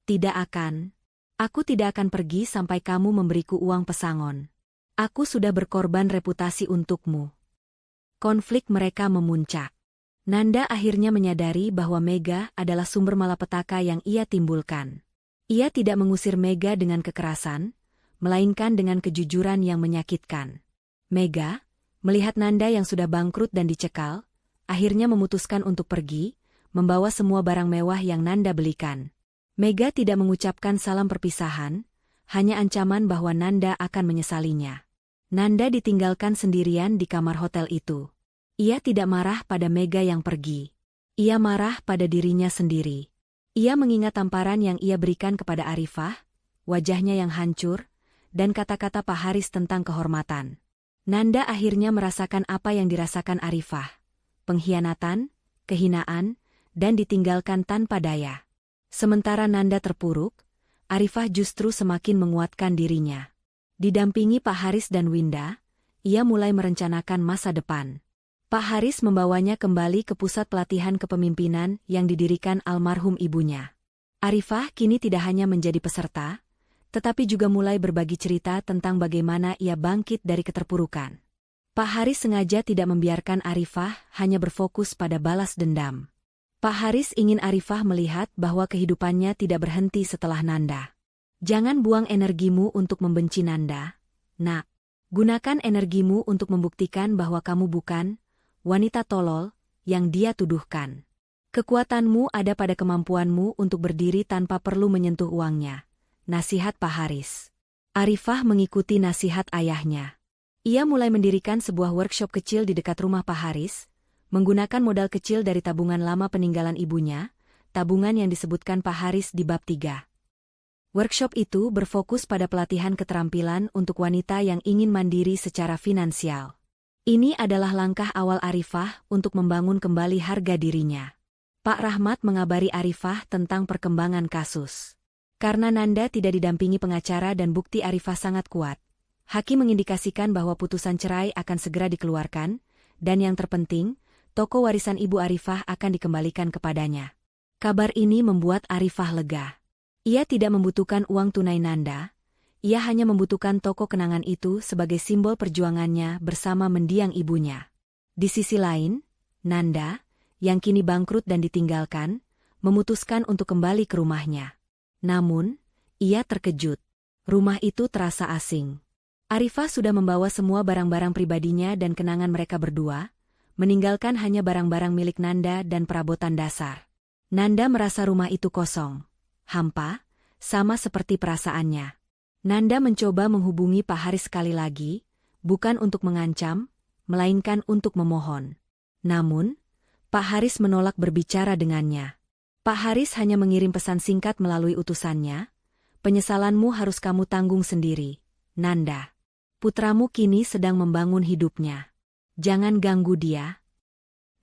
Tidak akan. Aku tidak akan pergi sampai kamu memberiku uang pesangon. Aku sudah berkorban reputasi untukmu. Konflik mereka memuncak. Nanda akhirnya menyadari bahwa Mega adalah sumber malapetaka yang ia timbulkan. Ia tidak mengusir Mega dengan kekerasan, melainkan dengan kejujuran yang menyakitkan. Mega, melihat Nanda yang sudah bangkrut dan dicekal, akhirnya memutuskan untuk pergi, membawa semua barang mewah yang Nanda belikan. Mega tidak mengucapkan salam perpisahan, hanya ancaman bahwa Nanda akan menyesalinya. Nanda ditinggalkan sendirian di kamar hotel itu. Ia tidak marah pada Mega yang pergi. Ia marah pada dirinya sendiri. Ia mengingat tamparan yang ia berikan kepada Arifah, wajahnya yang hancur, dan kata-kata Pak Haris tentang kehormatan. Nanda akhirnya merasakan apa yang dirasakan Arifah. Pengkhianatan, kehinaan, dan ditinggalkan tanpa daya. Sementara Nanda terpuruk, Arifah justru semakin menguatkan dirinya. Didampingi Pak Haris dan Winda, ia mulai merencanakan masa depan. Pak Haris membawanya kembali ke pusat pelatihan kepemimpinan yang didirikan almarhum ibunya. Arifah kini tidak hanya menjadi peserta, tetapi juga mulai berbagi cerita tentang bagaimana ia bangkit dari keterpurukan. Pak Haris sengaja tidak membiarkan Arifah hanya berfokus pada balas dendam. Pak Haris ingin Arifah melihat bahwa kehidupannya tidak berhenti setelah Nanda. Jangan buang energimu untuk membenci Nanda, nak. Gunakan energimu untuk membuktikan bahwa kamu bukan wanita tolol yang dia tuduhkan. Kekuatanmu ada pada kemampuanmu untuk berdiri tanpa perlu menyentuh uangnya. Nasihat Pak Haris. Arifah mengikuti nasihat ayahnya. Ia mulai mendirikan sebuah workshop kecil di dekat rumah Pak Haris, menggunakan modal kecil dari tabungan lama peninggalan ibunya, tabungan yang disebutkan Pak Haris di bab 3. Workshop itu berfokus pada pelatihan keterampilan untuk wanita yang ingin mandiri secara finansial. Ini adalah langkah awal Arifah untuk membangun kembali harga dirinya. Pak Rahmat mengabari Arifah tentang perkembangan kasus. Karena Nanda tidak didampingi pengacara dan bukti Arifah sangat kuat, hakim mengindikasikan bahwa putusan cerai akan segera dikeluarkan, dan yang terpenting, toko warisan ibu Arifah akan dikembalikan kepadanya. Kabar ini membuat Arifah lega. Ia tidak membutuhkan uang tunai Nanda, ia hanya membutuhkan toko kenangan itu sebagai simbol perjuangannya bersama mendiang ibunya. Di sisi lain, Nanda, yang kini bangkrut dan ditinggalkan, memutuskan untuk kembali ke rumahnya. Namun, ia terkejut. Rumah itu terasa asing. Arifah sudah membawa semua barang-barang pribadinya dan kenangan mereka berdua, meninggalkan hanya barang-barang milik Nanda dan perabotan dasar. Nanda merasa rumah itu kosong, hampa, sama seperti perasaannya. Nanda mencoba menghubungi Pak Haris sekali lagi, bukan untuk mengancam, melainkan untuk memohon. Namun, Pak Haris menolak berbicara dengannya. Pak Haris hanya mengirim pesan singkat melalui utusannya, "Penyesalanmu harus kamu tanggung sendiri, Nanda. Putramu kini sedang membangun hidupnya. Jangan ganggu dia."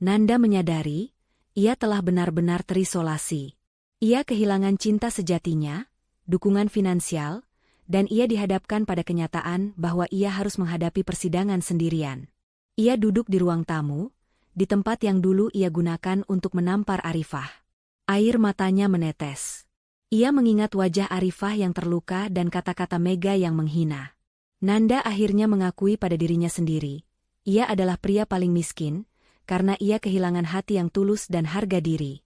Nanda menyadari, ia telah benar-benar terisolasi. Ia kehilangan cinta sejatinya, dukungan finansial, dan ia dihadapkan pada kenyataan bahwa ia harus menghadapi persidangan sendirian. Ia duduk di ruang tamu, di tempat yang dulu ia gunakan untuk menampar Arifah. Air matanya menetes. Ia mengingat wajah Arifah yang terluka dan kata-kata Mega yang menghina. Nanda akhirnya mengakui pada dirinya sendiri, ia adalah pria paling miskin, karena ia kehilangan hati yang tulus dan harga diri.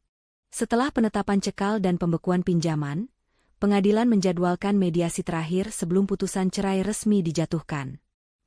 Setelah penetapan cekal dan pembekuan pinjaman, pengadilan menjadwalkan mediasi terakhir sebelum putusan cerai resmi dijatuhkan.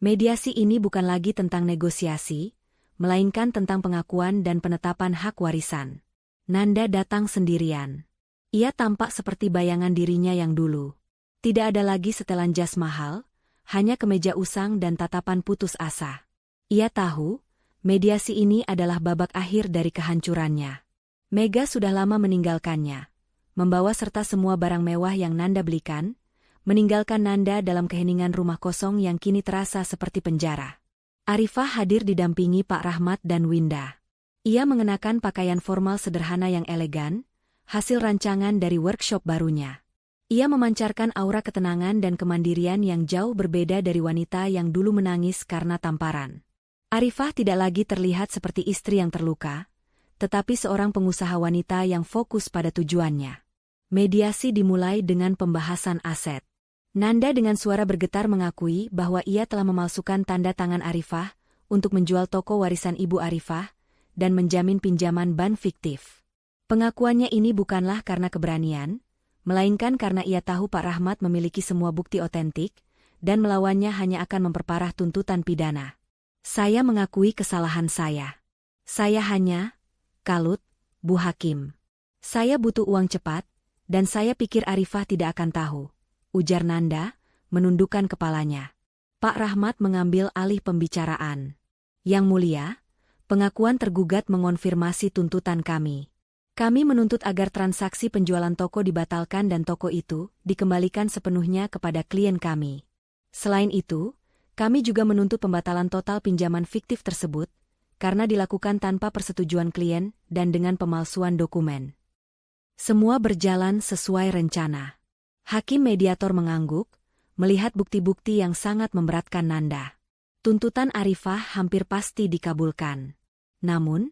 Mediasi ini bukan lagi tentang negosiasi, melainkan tentang pengakuan dan penetapan hak warisan. Nanda datang sendirian. Ia tampak seperti bayangan dirinya yang dulu. Tidak ada lagi setelan jas mahal, hanya kemeja usang dan tatapan putus asa. Ia tahu, mediasi ini adalah babak akhir dari kehancurannya. Mega sudah lama meninggalkannya, membawa serta semua barang mewah yang Nanda belikan, meninggalkan Nanda dalam keheningan rumah kosong yang kini terasa seperti penjara. Arifah hadir didampingi Pak Rahmat dan Winda. Ia mengenakan pakaian formal sederhana yang elegan, hasil rancangan dari workshop barunya. Ia memancarkan aura ketenangan dan kemandirian yang jauh berbeda dari wanita yang dulu menangis karena tamparan. Arifah tidak lagi terlihat seperti istri yang terluka, tetapi seorang pengusaha wanita yang fokus pada tujuannya. Mediasi dimulai dengan pembahasan aset. Nanda dengan suara bergetar mengakui bahwa ia telah memalsukan tanda tangan Arifah untuk menjual toko warisan Ibu Arifah dan menjamin pinjaman bank fiktif. Pengakuannya ini bukanlah karena keberanian, melainkan karena ia tahu Pak Rahmat memiliki semua bukti otentik, dan melawannya hanya akan memperparah tuntutan pidana. "Saya mengakui kesalahan saya. Saya hanya, kalut, Bu Hakim. Saya butuh uang cepat, dan saya pikir Arifah tidak akan tahu," ujar Nanda, menundukkan kepalanya. Pak Rahmat mengambil alih pembicaraan. "Yang Mulia, pengakuan tergugat mengonfirmasi tuntutan kami. Kami menuntut agar transaksi penjualan toko dibatalkan dan toko itu dikembalikan sepenuhnya kepada klien kami. Selain itu, kami juga menuntut pembatalan total pinjaman fiktif tersebut, karena dilakukan tanpa persetujuan klien dan dengan pemalsuan dokumen." Semua berjalan sesuai rencana. Hakim mediator mengangguk, melihat bukti-bukti yang sangat memberatkan Nanda. Tuntutan Arifah hampir pasti dikabulkan. Namun,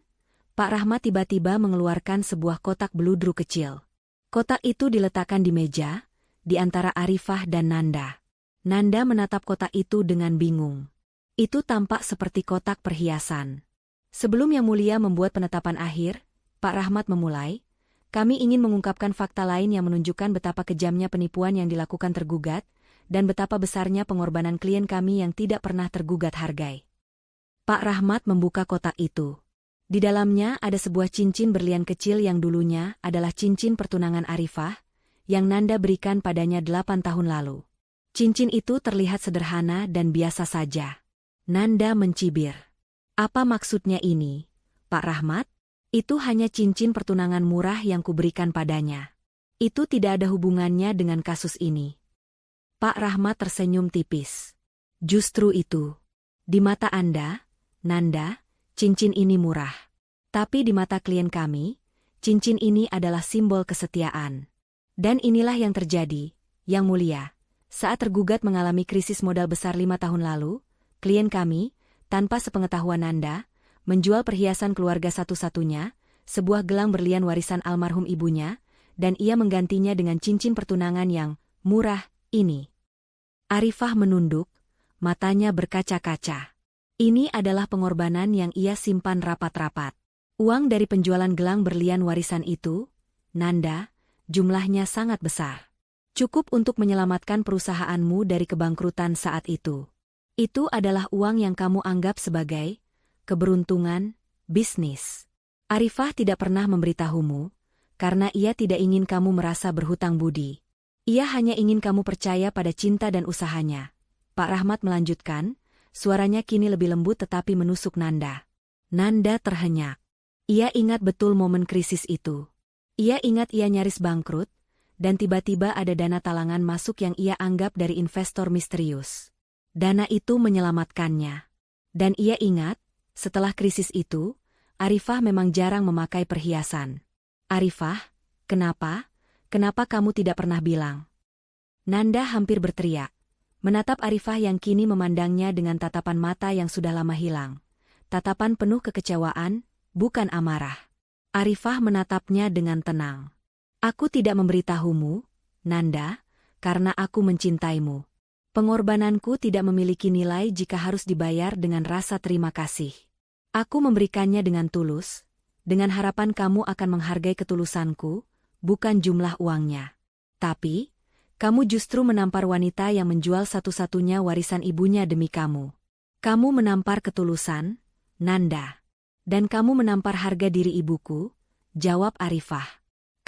Pak Rahmat tiba-tiba mengeluarkan sebuah kotak beludru kecil. Kotak itu diletakkan di meja, di antara Arifah dan Nanda. Nanda menatap kotak itu dengan bingung. Itu tampak seperti kotak perhiasan. Sebelum Yang Mulia membuat penetapan akhir, Pak Rahmat memulai, "Kami ingin mengungkapkan fakta lain yang menunjukkan betapa kejamnya penipuan yang dilakukan tergugat, dan betapa besarnya pengorbanan klien kami yang tidak pernah tergugat hargai." Pak Rahmat membuka kotak itu. Di dalamnya ada sebuah cincin berlian kecil yang dulunya adalah cincin pertunangan Arifah, yang Nanda berikan padanya 8 tahun lalu. Cincin itu terlihat sederhana dan biasa saja. Nanda mencibir. "Apa maksudnya ini, Pak Rahmat? Itu hanya cincin pertunangan murah yang kuberikan padanya. Itu tidak ada hubungannya dengan kasus ini." Pak Rahmat tersenyum tipis. "Justru itu. Di mata Anda, Nanda, cincin ini murah. Tapi di mata klien kami, cincin ini adalah simbol kesetiaan. Dan inilah yang terjadi, Yang Mulia. Saat tergugat mengalami krisis modal besar 5 tahun lalu, klien kami, tanpa sepengetahuan Nanda, menjual perhiasan keluarga satu-satunya, sebuah gelang berlian warisan almarhum ibunya, dan ia menggantinya dengan cincin pertunangan yang murah ini." Arifah menunduk, matanya berkaca-kaca. Ini adalah pengorbanan yang ia simpan rapat-rapat. Uang dari penjualan gelang berlian warisan itu, Nanda, jumlahnya sangat besar. Cukup untuk menyelamatkan perusahaanmu dari kebangkrutan saat itu. Itu adalah uang yang kamu anggap sebagai keberuntungan bisnis. Arifah tidak pernah memberitahumu, karena ia tidak ingin kamu merasa berhutang budi. Ia hanya ingin kamu percaya pada cinta dan usahanya. Pak Rahmat melanjutkan, suaranya kini lebih lembut tetapi menusuk Nanda. Nanda terhenyak. Ia ingat betul momen krisis itu. Ia ingat ia nyaris bangkrut, dan tiba-tiba ada dana talangan masuk yang ia anggap dari investor misterius. Dana itu menyelamatkannya. Dan ia ingat, setelah krisis itu, Arifah memang jarang memakai perhiasan. Arifah, kenapa? Kenapa kamu tidak pernah bilang? Nanda hampir berteriak, menatap Arifah yang kini memandangnya dengan tatapan mata yang sudah lama hilang. Tatapan penuh kekecewaan, bukan amarah. Arifah menatapnya dengan tenang. Aku tidak memberitahumu, Nanda, karena aku mencintaimu. Pengorbananku tidak memiliki nilai jika harus dibayar dengan rasa terima kasih. Aku memberikannya dengan tulus, dengan harapan kamu akan menghargai ketulusanku, bukan jumlah uangnya. Tapi, kamu justru menampar wanita yang menjual satu-satunya warisan ibunya demi kamu. Kamu menampar ketulusan, Nanda. Dan kamu menampar harga diri ibuku, jawab Arifah.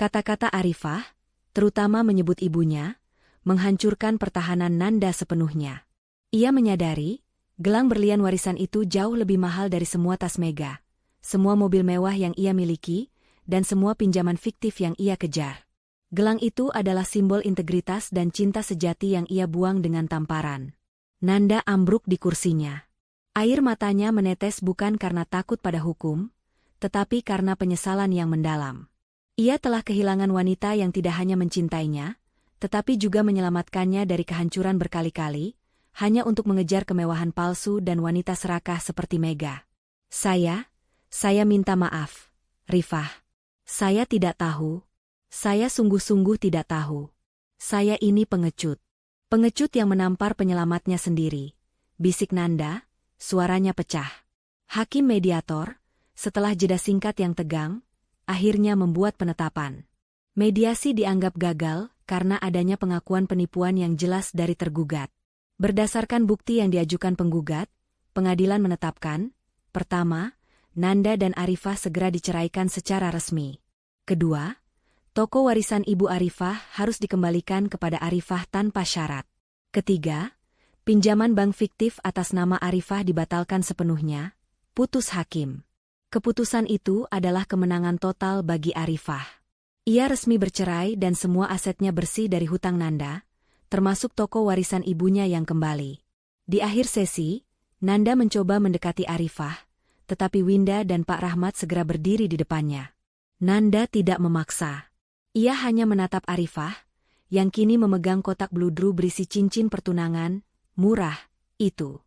Kata-kata Arifah, terutama menyebut ibunya, menghancurkan pertahanan Nanda sepenuhnya. Ia menyadari, gelang berlian warisan itu jauh lebih mahal dari semua tas mega, semua mobil mewah yang ia miliki, dan semua pinjaman fiktif yang ia kejar. Gelang itu adalah simbol integritas dan cinta sejati yang ia buang dengan tamparan. Nanda ambruk di kursinya. Air matanya menetes bukan karena takut pada hukum, tetapi karena penyesalan yang mendalam. Ia telah kehilangan wanita yang tidak hanya mencintainya, tetapi juga menyelamatkannya dari kehancuran berkali-kali, hanya untuk mengejar kemewahan palsu dan wanita serakah seperti Mega. Saya minta maaf, Rifah. Saya tidak tahu. Saya sungguh-sungguh tidak tahu. Saya ini pengecut. Pengecut yang menampar penyelamatnya sendiri. Bisik Nanda, suaranya pecah. Hakim mediator, setelah jeda singkat yang tegang, akhirnya membuat penetapan. Mediasi dianggap gagal karena adanya pengakuan penipuan yang jelas dari tergugat. Berdasarkan bukti yang diajukan penggugat, pengadilan menetapkan, pertama, Nanda dan Arifah segera diceraikan secara resmi. Kedua, toko warisan Ibu Arifah harus dikembalikan kepada Arifah tanpa syarat. Ketiga, pinjaman bank fiktif atas nama Arifah dibatalkan sepenuhnya, putus hakim. Keputusan itu adalah kemenangan total bagi Arifah. Ia resmi bercerai dan semua asetnya bersih dari hutang Nanda, termasuk toko warisan ibunya yang kembali. Di akhir sesi, Nanda mencoba mendekati Arifah, tetapi Winda dan Pak Rahmat segera berdiri di depannya. Nanda tidak memaksa. Ia hanya menatap Arifah, yang kini memegang kotak bludru berisi cincin pertunangan, murah, itu.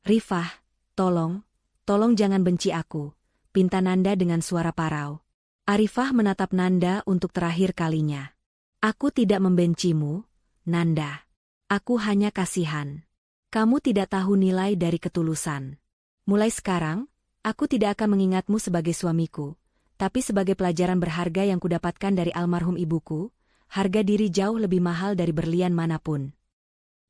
Rifah, tolong jangan benci aku, pinta Nanda dengan suara parau. Arifah menatap Nanda untuk terakhir kalinya. Aku tidak membencimu, Nanda. Aku hanya kasihan. Kamu tidak tahu nilai dari ketulusan. Mulai sekarang, aku tidak akan mengingatmu sebagai suamiku, tapi sebagai pelajaran berharga yang kudapatkan dari almarhum ibuku, harga diri jauh lebih mahal dari berlian manapun.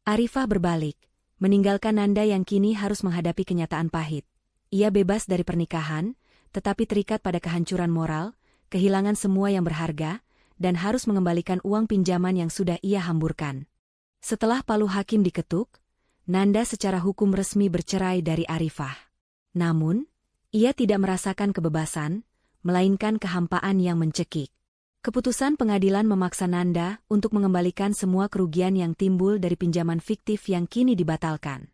Arifah berbalik, meninggalkan Nanda yang kini harus menghadapi kenyataan pahit. Ia bebas dari pernikahan, tetapi terikat pada kehancuran moral, kehilangan semua yang berharga, dan harus mengembalikan uang pinjaman yang sudah ia hamburkan. Setelah palu hakim diketuk, Nanda secara hukum resmi bercerai dari Arifah. Namun, ia tidak merasakan kebebasan, melainkan kehampaan yang mencekik. Keputusan pengadilan memaksa Nanda untuk mengembalikan semua kerugian yang timbul dari pinjaman fiktif yang kini dibatalkan.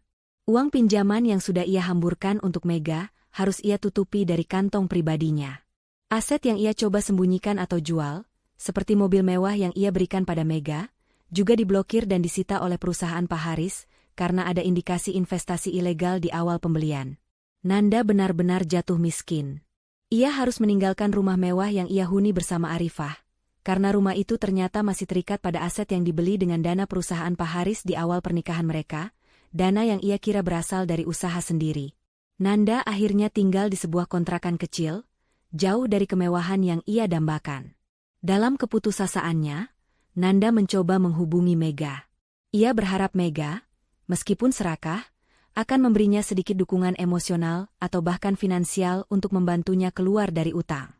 Uang pinjaman yang sudah ia hamburkan untuk Mega harus ia tutupi dari kantong pribadinya. Aset yang ia coba sembunyikan atau jual, seperti mobil mewah yang ia berikan pada Mega, juga diblokir dan disita oleh perusahaan Pak Haris karena ada indikasi investasi ilegal di awal pembelian. Nanda benar-benar jatuh miskin. Ia harus meninggalkan rumah mewah yang ia huni bersama Arifah, karena rumah itu ternyata masih terikat pada aset yang dibeli dengan dana perusahaan Pak Haris di awal pernikahan mereka, dana yang ia kira berasal dari usaha sendiri. Nanda akhirnya tinggal di sebuah kontrakan kecil, jauh dari kemewahan yang ia dambakan. Dalam keputusasaannya, Nanda mencoba menghubungi Mega. Ia berharap Mega, meskipun serakah, akan memberinya sedikit dukungan emosional atau bahkan finansial untuk membantunya keluar dari utang.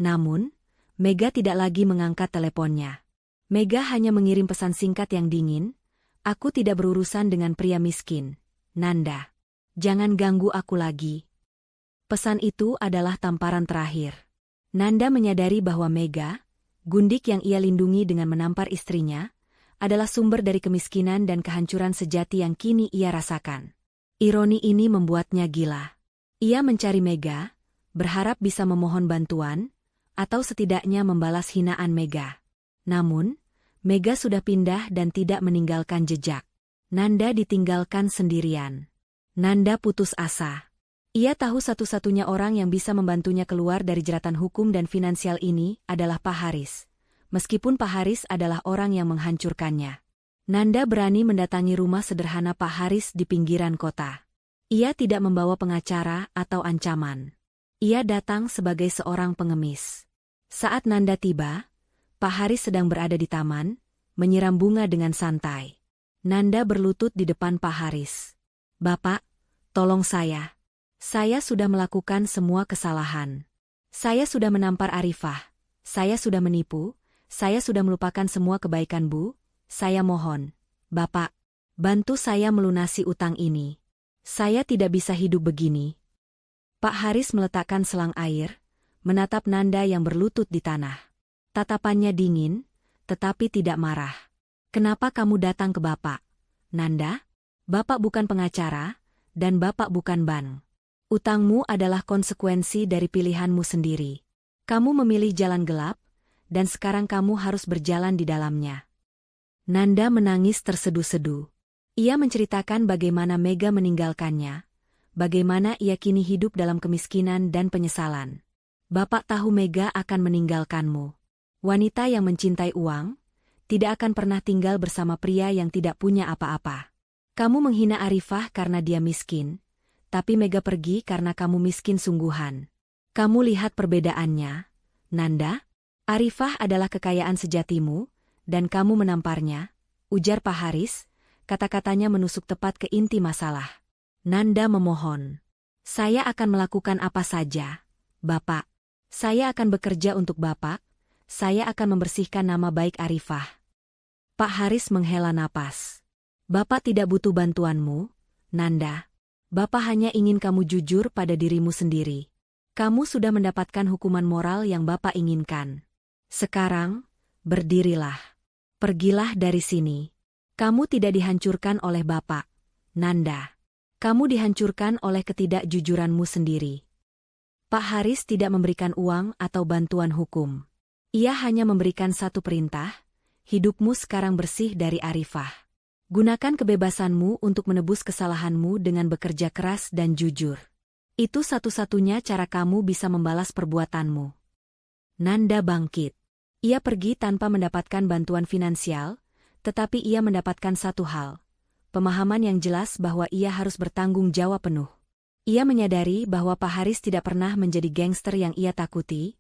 Namun, Mega tidak lagi mengangkat teleponnya. Mega hanya mengirim pesan singkat yang dingin, "Aku tidak berurusan dengan pria miskin, Nanda." Jangan ganggu aku lagi. Pesan itu adalah tamparan terakhir. Nanda menyadari bahwa Mega, gundik yang ia lindungi dengan menampar istrinya, adalah sumber dari kemiskinan dan kehancuran sejati yang kini ia rasakan. Ironi ini membuatnya gila. Ia mencari Mega, berharap bisa memohon bantuan, atau setidaknya membalas hinaan Mega. Namun, Mega sudah pindah dan tidak meninggalkan jejak. Nanda ditinggalkan sendirian. Nanda putus asa. Ia tahu satu-satunya orang yang bisa membantunya keluar dari jeratan hukum dan finansial ini adalah Pak Haris. Meskipun Pak Haris adalah orang yang menghancurkannya. Nanda berani mendatangi rumah sederhana Pak Haris di pinggiran kota. Ia tidak membawa pengacara atau ancaman. Ia datang sebagai seorang pengemis. Saat Nanda tiba, Pak Haris sedang berada di taman, menyiram bunga dengan santai. Nanda berlutut di depan Pak Haris. "Bapak, tolong saya. Saya sudah melakukan semua kesalahan. Saya sudah menampar Arifah. Saya sudah menipu. Saya sudah melupakan semua kebaikan Bu. Saya mohon, Bapak, bantu saya melunasi utang ini. Saya tidak bisa hidup begini." Pak Haris meletakkan selang air, menatap Nanda yang berlutut di tanah. Tatapannya dingin, tetapi tidak marah. "Kenapa kamu datang ke Bapak, Nanda? Bapak bukan pengacara, dan Bapak bukan bank. Utangmu adalah konsekuensi dari pilihanmu sendiri. Kamu memilih jalan gelap, dan sekarang kamu harus berjalan di dalamnya." Nanda menangis terseduh-seduh. Ia menceritakan bagaimana Mega meninggalkannya, bagaimana ia kini hidup dalam kemiskinan dan penyesalan. "Bapak tahu Mega akan meninggalkanmu. Wanita yang mencintai uang, tidak akan pernah tinggal bersama pria yang tidak punya apa-apa. Kamu menghina Arifah karena dia miskin, tapi Mega pergi karena kamu miskin sungguhan. Kamu lihat perbedaannya, Nanda? Arifah adalah kekayaan sejatimu, dan kamu menamparnya," ujar Pak Haris, kata-katanya menusuk tepat ke inti masalah. Nanda memohon. "Saya akan melakukan apa saja, Bapak. Saya akan bekerja untuk Bapak, saya akan membersihkan nama baik Arifah." Pak Haris menghela napas. "Bapak tidak butuh bantuanmu, Nanda. Bapak hanya ingin kamu jujur pada dirimu sendiri. Kamu sudah mendapatkan hukuman moral yang Bapak inginkan. Sekarang, berdirilah. Pergilah dari sini. Kamu tidak dihancurkan oleh Bapak, Nanda. Kamu dihancurkan oleh ketidakjujuranmu sendiri." Pak Haris tidak memberikan uang atau bantuan hukum. Ia hanya memberikan satu perintah, "Hidupmu sekarang bersih dari Arifah. Gunakan kebebasanmu untuk menebus kesalahanmu dengan bekerja keras dan jujur. Itu satu-satunya cara kamu bisa membalas perbuatanmu." Nanda bangkit. Ia pergi tanpa mendapatkan bantuan finansial, tetapi ia mendapatkan satu hal, pemahaman yang jelas bahwa ia harus bertanggung jawab penuh. Ia menyadari bahwa Pak Haris tidak pernah menjadi gangster yang ia takuti,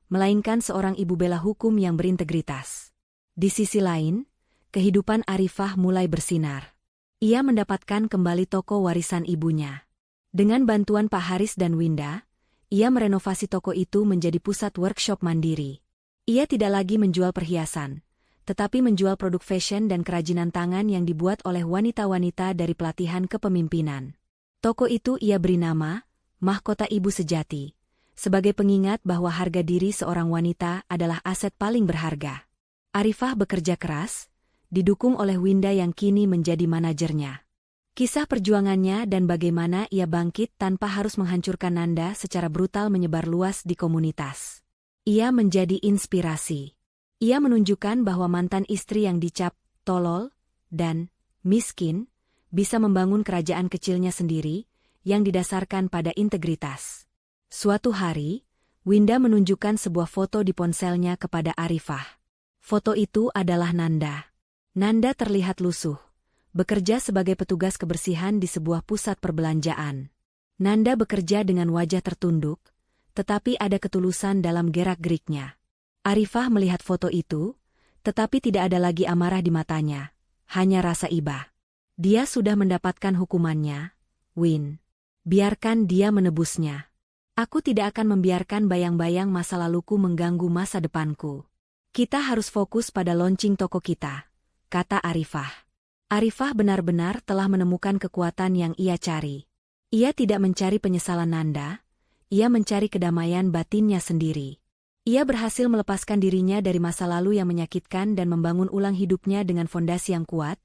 melainkan seorang ibu bela hukum yang berintegritas. Di sisi lain, kehidupan Arifah mulai bersinar. Ia mendapatkan kembali toko warisan ibunya. Dengan bantuan Pak Haris dan Winda, ia merenovasi toko itu menjadi pusat workshop mandiri. Ia tidak lagi menjual perhiasan, tetapi menjual produk fashion dan kerajinan tangan yang dibuat oleh wanita-wanita dari pelatihan kepemimpinan. Toko itu ia beri nama, Mahkota Ibu Sejati, sebagai pengingat bahwa harga diri seorang wanita adalah aset paling berharga. Arifah bekerja keras, didukung oleh Winda yang kini menjadi manajernya. Kisah perjuangannya dan bagaimana ia bangkit tanpa harus menghancurkan Nanda secara brutal menyebar luas di komunitas. Ia menjadi inspirasi. Ia menunjukkan bahwa mantan istri yang dicap tolol dan miskin bisa membangun kerajaan kecilnya sendiri yang didasarkan pada integritas. Suatu hari, Winda menunjukkan sebuah foto di ponselnya kepada Arifah. Foto itu adalah Nanda. Nanda terlihat lusuh, bekerja sebagai petugas kebersihan di sebuah pusat perbelanjaan. Nanda bekerja dengan wajah tertunduk, tetapi ada ketulusan dalam gerak-geriknya. Arifah melihat foto itu, tetapi tidak ada lagi amarah di matanya, hanya rasa iba. Dia sudah mendapatkan hukumannya, Win. Biarkan dia menebusnya. Aku tidak akan membiarkan bayang-bayang masa laluku mengganggu masa depanku. Kita harus fokus pada launching toko kita, kata Arifah. Arifah benar-benar telah menemukan kekuatan yang ia cari. Ia tidak mencari penyesalan Nanda, ia mencari kedamaian batinnya sendiri. Ia berhasil melepaskan dirinya dari masa lalu yang menyakitkan dan membangun ulang hidupnya dengan fondasi yang kuat,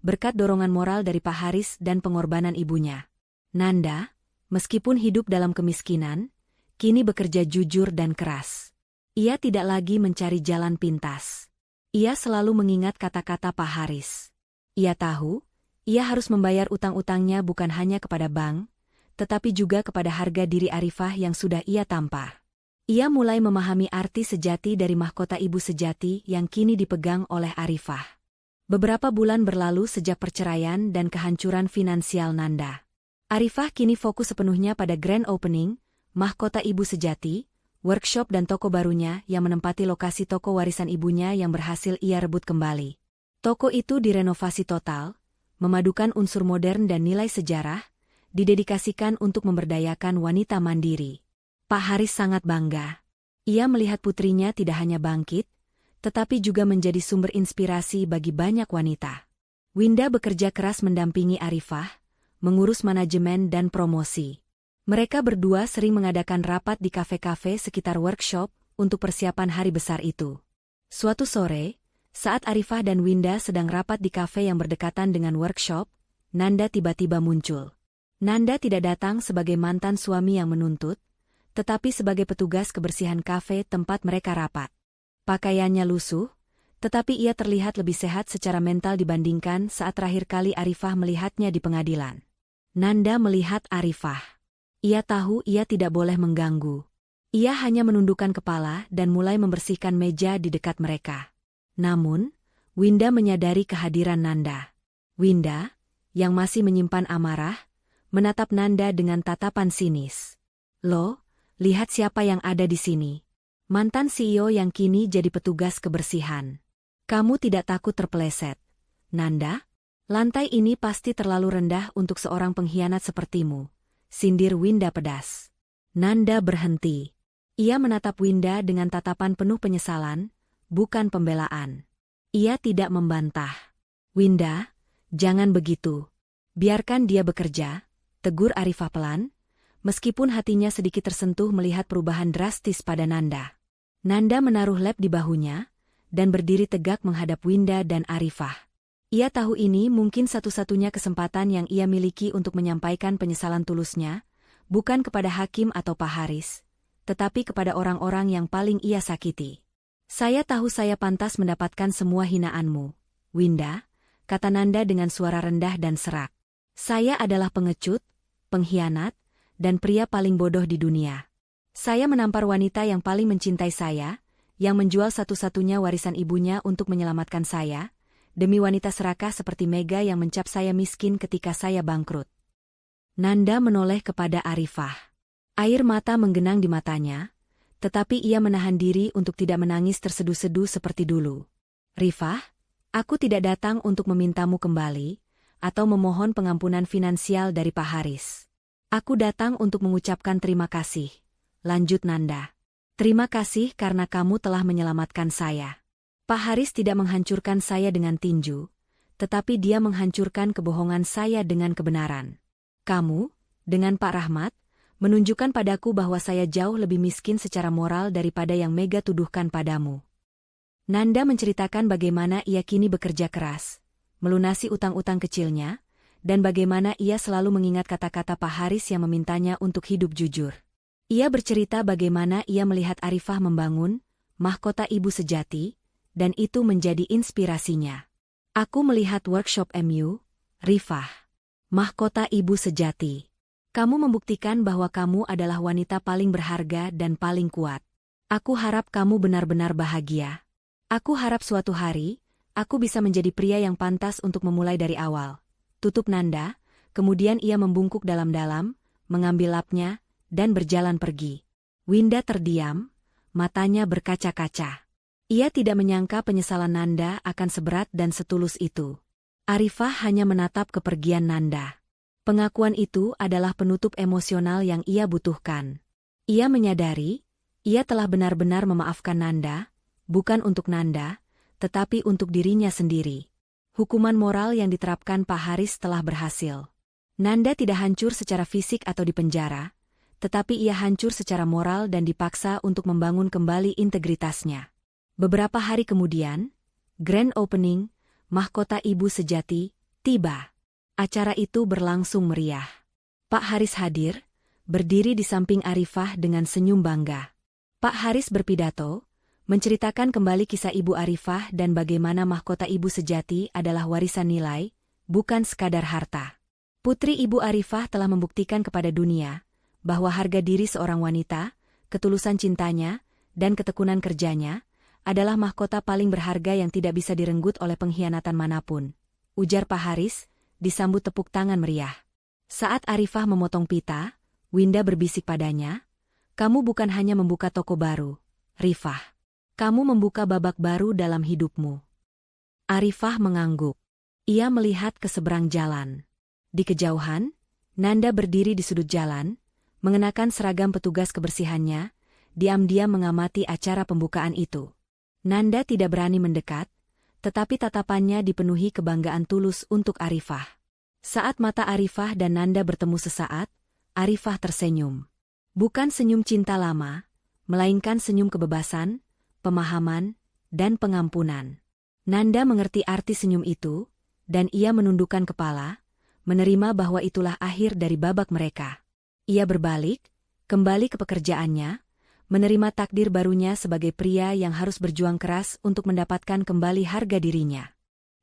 berkat dorongan moral dari Pak Haris dan pengorbanan ibunya. Nanda, meskipun hidup dalam kemiskinan, kini bekerja jujur dan keras. Ia tidak lagi mencari jalan pintas. Ia selalu mengingat kata-kata Pak Haris. Ia tahu, ia harus membayar utang-utangnya bukan hanya kepada bank, tetapi juga kepada harga diri Arifah yang sudah ia tampar. Ia mulai memahami arti sejati dari mahkota ibu sejati yang kini dipegang oleh Arifah. Beberapa bulan berlalu sejak perceraian dan kehancuran finansial Nanda. Arifah kini fokus sepenuhnya pada grand opening, mahkota ibu sejati, workshop dan toko barunya yang menempati lokasi toko warisan ibunya yang berhasil ia rebut kembali. Toko itu direnovasi total, memadukan unsur modern dan nilai sejarah, didedikasikan untuk memberdayakan wanita mandiri. Pak Haris sangat bangga. Ia melihat putrinya tidak hanya bangkit, tetapi juga menjadi sumber inspirasi bagi banyak wanita. Winda bekerja keras mendampingi Arifah, mengurus manajemen dan promosi. Mereka berdua sering mengadakan rapat di kafe-kafe sekitar workshop untuk persiapan hari besar itu. Suatu sore, saat Arifah dan Winda sedang rapat di kafe yang berdekatan dengan workshop, Nanda tiba-tiba muncul. Nanda tidak datang sebagai mantan suami yang menuntut, tetapi sebagai petugas kebersihan kafe tempat mereka rapat. Pakaiannya lusuh, tetapi ia terlihat lebih sehat secara mental dibandingkan saat terakhir kali Arifah melihatnya di pengadilan. Nanda melihat Arifah. Ia tahu ia tidak boleh mengganggu. Ia hanya menundukkan kepala dan mulai membersihkan meja di dekat mereka. Namun, Winda menyadari kehadiran Nanda. Winda, yang masih menyimpan amarah, menatap Nanda dengan tatapan sinis. "Loh, lihat siapa yang ada di sini." Mantan CEO yang kini jadi petugas kebersihan. "Kamu tidak takut terpeleset, Nanda? Lantai ini pasti terlalu rendah untuk seorang pengkhianat sepertimu," sindir Winda pedas. Nanda berhenti. Ia menatap Winda dengan tatapan penuh penyesalan, bukan pembelaan. Ia tidak membantah. "Winda, jangan begitu. Biarkan dia bekerja," tegur Arifah pelan, meskipun hatinya sedikit tersentuh melihat perubahan drastis pada Nanda. Nanda menaruh lap di bahunya, dan berdiri tegak menghadap Winda dan Arifah. Ia tahu ini mungkin satu-satunya kesempatan yang ia miliki untuk menyampaikan penyesalan tulusnya, bukan kepada hakim atau Pak Haris, tetapi kepada orang-orang yang paling ia sakiti. "Saya tahu saya pantas mendapatkan semua hinaanmu, Winda," kata Nanda dengan suara rendah dan serak. "Saya adalah pengecut, pengkhianat, dan pria paling bodoh di dunia. Saya menampar wanita yang paling mencintai saya, yang menjual satu-satunya warisan ibunya untuk menyelamatkan saya, demi wanita serakah seperti Mega yang mencap saya miskin ketika saya bangkrut." Nanda menoleh kepada Arifah. Air mata menggenang di matanya, tetapi ia menahan diri untuk tidak menangis terseduh-seduh seperti dulu. "Rifah, aku tidak datang untuk memintamu kembali, atau memohon pengampunan finansial dari Pak Haris. Aku datang untuk mengucapkan terima kasih," lanjut Nanda. "Terima kasih karena kamu telah menyelamatkan saya. Pak Haris tidak menghancurkan saya dengan tinju, tetapi dia menghancurkan kebohongan saya dengan kebenaran. Kamu, dengan Pak Rahmat, menunjukkan padaku bahwa saya jauh lebih miskin secara moral daripada yang Mega tuduhkan padamu." Nanda menceritakan bagaimana ia kini bekerja keras, melunasi utang-utang kecilnya, dan bagaimana ia selalu mengingat kata-kata Pak Haris yang memintanya untuk hidup jujur. Ia bercerita bagaimana ia melihat Arifah membangun mahkota ibu sejati, dan itu menjadi inspirasinya. "Aku melihat workshop MU, Rifah. Mahkota ibu sejati. Kamu membuktikan bahwa kamu adalah wanita paling berharga dan paling kuat. Aku harap kamu benar-benar bahagia. Aku harap suatu hari, aku bisa menjadi pria yang pantas untuk memulai dari awal," tutup Nanda, kemudian ia membungkuk dalam-dalam, mengambil lapnya, dan berjalan pergi. Winda terdiam, matanya berkaca-kaca. Ia tidak menyangka penyesalan Nanda akan seberat dan setulus itu. Arifah hanya menatap kepergian Nanda. Pengakuan itu adalah penutup emosional yang ia butuhkan. Ia menyadari, ia telah benar-benar memaafkan Nanda, bukan untuk Nanda, tetapi untuk dirinya sendiri. Hukuman moral yang diterapkan Pak Haris telah berhasil. Nanda tidak hancur secara fisik atau dipenjara, tetapi ia hancur secara moral dan dipaksa untuk membangun kembali integritasnya. Beberapa hari kemudian, grand opening, Mahkota Ibu Sejati, tiba. Acara itu berlangsung meriah. Pak Haris hadir, berdiri di samping Arifah dengan senyum bangga. Pak Haris berpidato, menceritakan kembali kisah Ibu Arifah dan bagaimana Mahkota Ibu Sejati adalah warisan nilai, bukan sekadar harta. Putri Ibu Arifah telah membuktikan kepada dunia bahwa harga diri seorang wanita, ketulusan cintanya, dan ketekunan kerjanya adalah mahkota paling berharga yang tidak bisa direnggut oleh pengkhianatan manapun, ujar Pak Haris, disambut tepuk tangan meriah. Saat Arifah memotong pita, Winda berbisik padanya, "Kamu bukan hanya membuka toko baru, Rifah. Kamu membuka babak baru dalam hidupmu." Arifah mengangguk. Ia melihat ke seberang jalan. Di kejauhan, Nanda berdiri di sudut jalan, mengenakan seragam petugas kebersihannya, diam-diam mengamati acara pembukaan itu. Nanda tidak berani mendekat, tetapi tatapannya dipenuhi kebanggaan tulus untuk Arifah. Saat mata Arifah dan Nanda bertemu sesaat, Arifah tersenyum. Bukan senyum cinta lama, melainkan senyum kebebasan, pemahaman, dan pengampunan. Nanda mengerti arti senyum itu, dan ia menundukkan kepala, menerima bahwa itulah akhir dari babak mereka. Ia berbalik, kembali ke pekerjaannya, menerima takdir barunya sebagai pria yang harus berjuang keras untuk mendapatkan kembali harga dirinya.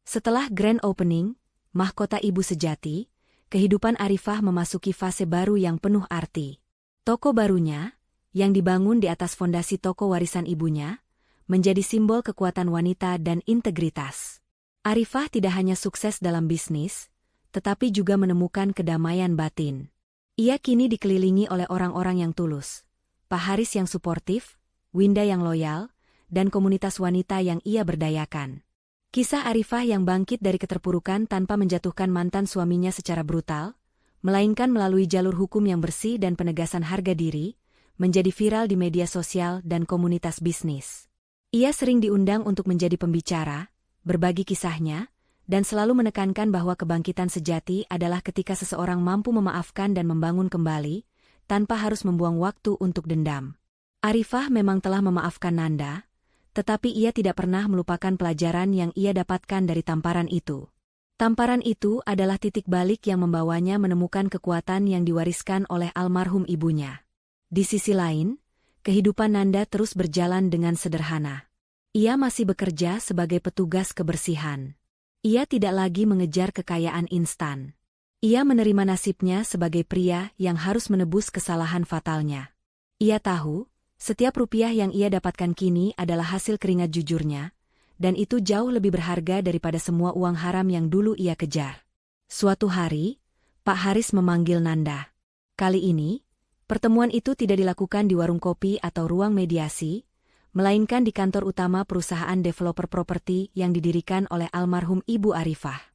Setelah grand opening, Mahkota Ibu Sejati, kehidupan Arifah memasuki fase baru yang penuh arti. Toko barunya, yang dibangun di atas fondasi toko warisan ibunya, menjadi simbol kekuatan wanita dan integritas. Arifah tidak hanya sukses dalam bisnis, tetapi juga menemukan kedamaian batin. Ia kini dikelilingi oleh orang-orang yang tulus. Pak Haris yang suportif, Winda yang loyal, dan komunitas wanita yang ia berdayakan. Kisah Arifah yang bangkit dari keterpurukan tanpa menjatuhkan mantan suaminya secara brutal, melainkan melalui jalur hukum yang bersih dan penegasan harga diri, menjadi viral di media sosial dan komunitas bisnis. Ia sering diundang untuk menjadi pembicara, berbagi kisahnya, dan selalu menekankan bahwa kebangkitan sejati adalah ketika seseorang mampu memaafkan dan membangun kembali, tanpa harus membuang waktu untuk dendam. Arifah memang telah memaafkan Nanda, tetapi ia tidak pernah melupakan pelajaran yang ia dapatkan dari tamparan itu. Tamparan itu adalah titik balik yang membawanya menemukan kekuatan yang diwariskan oleh almarhum ibunya. Di sisi lain, kehidupan Nanda terus berjalan dengan sederhana. Ia masih bekerja sebagai petugas kebersihan. Ia tidak lagi mengejar kekayaan instan. Ia menerima nasibnya sebagai pria yang harus menebus kesalahan fatalnya. Ia tahu, setiap rupiah yang ia dapatkan kini adalah hasil keringat jujurnya, dan itu jauh lebih berharga daripada semua uang haram yang dulu ia kejar. Suatu hari, Pak Haris memanggil Nanda. Kali ini, pertemuan itu tidak dilakukan di warung kopi atau ruang mediasi, melainkan di kantor utama perusahaan developer properti yang didirikan oleh almarhum Ibu Arifah.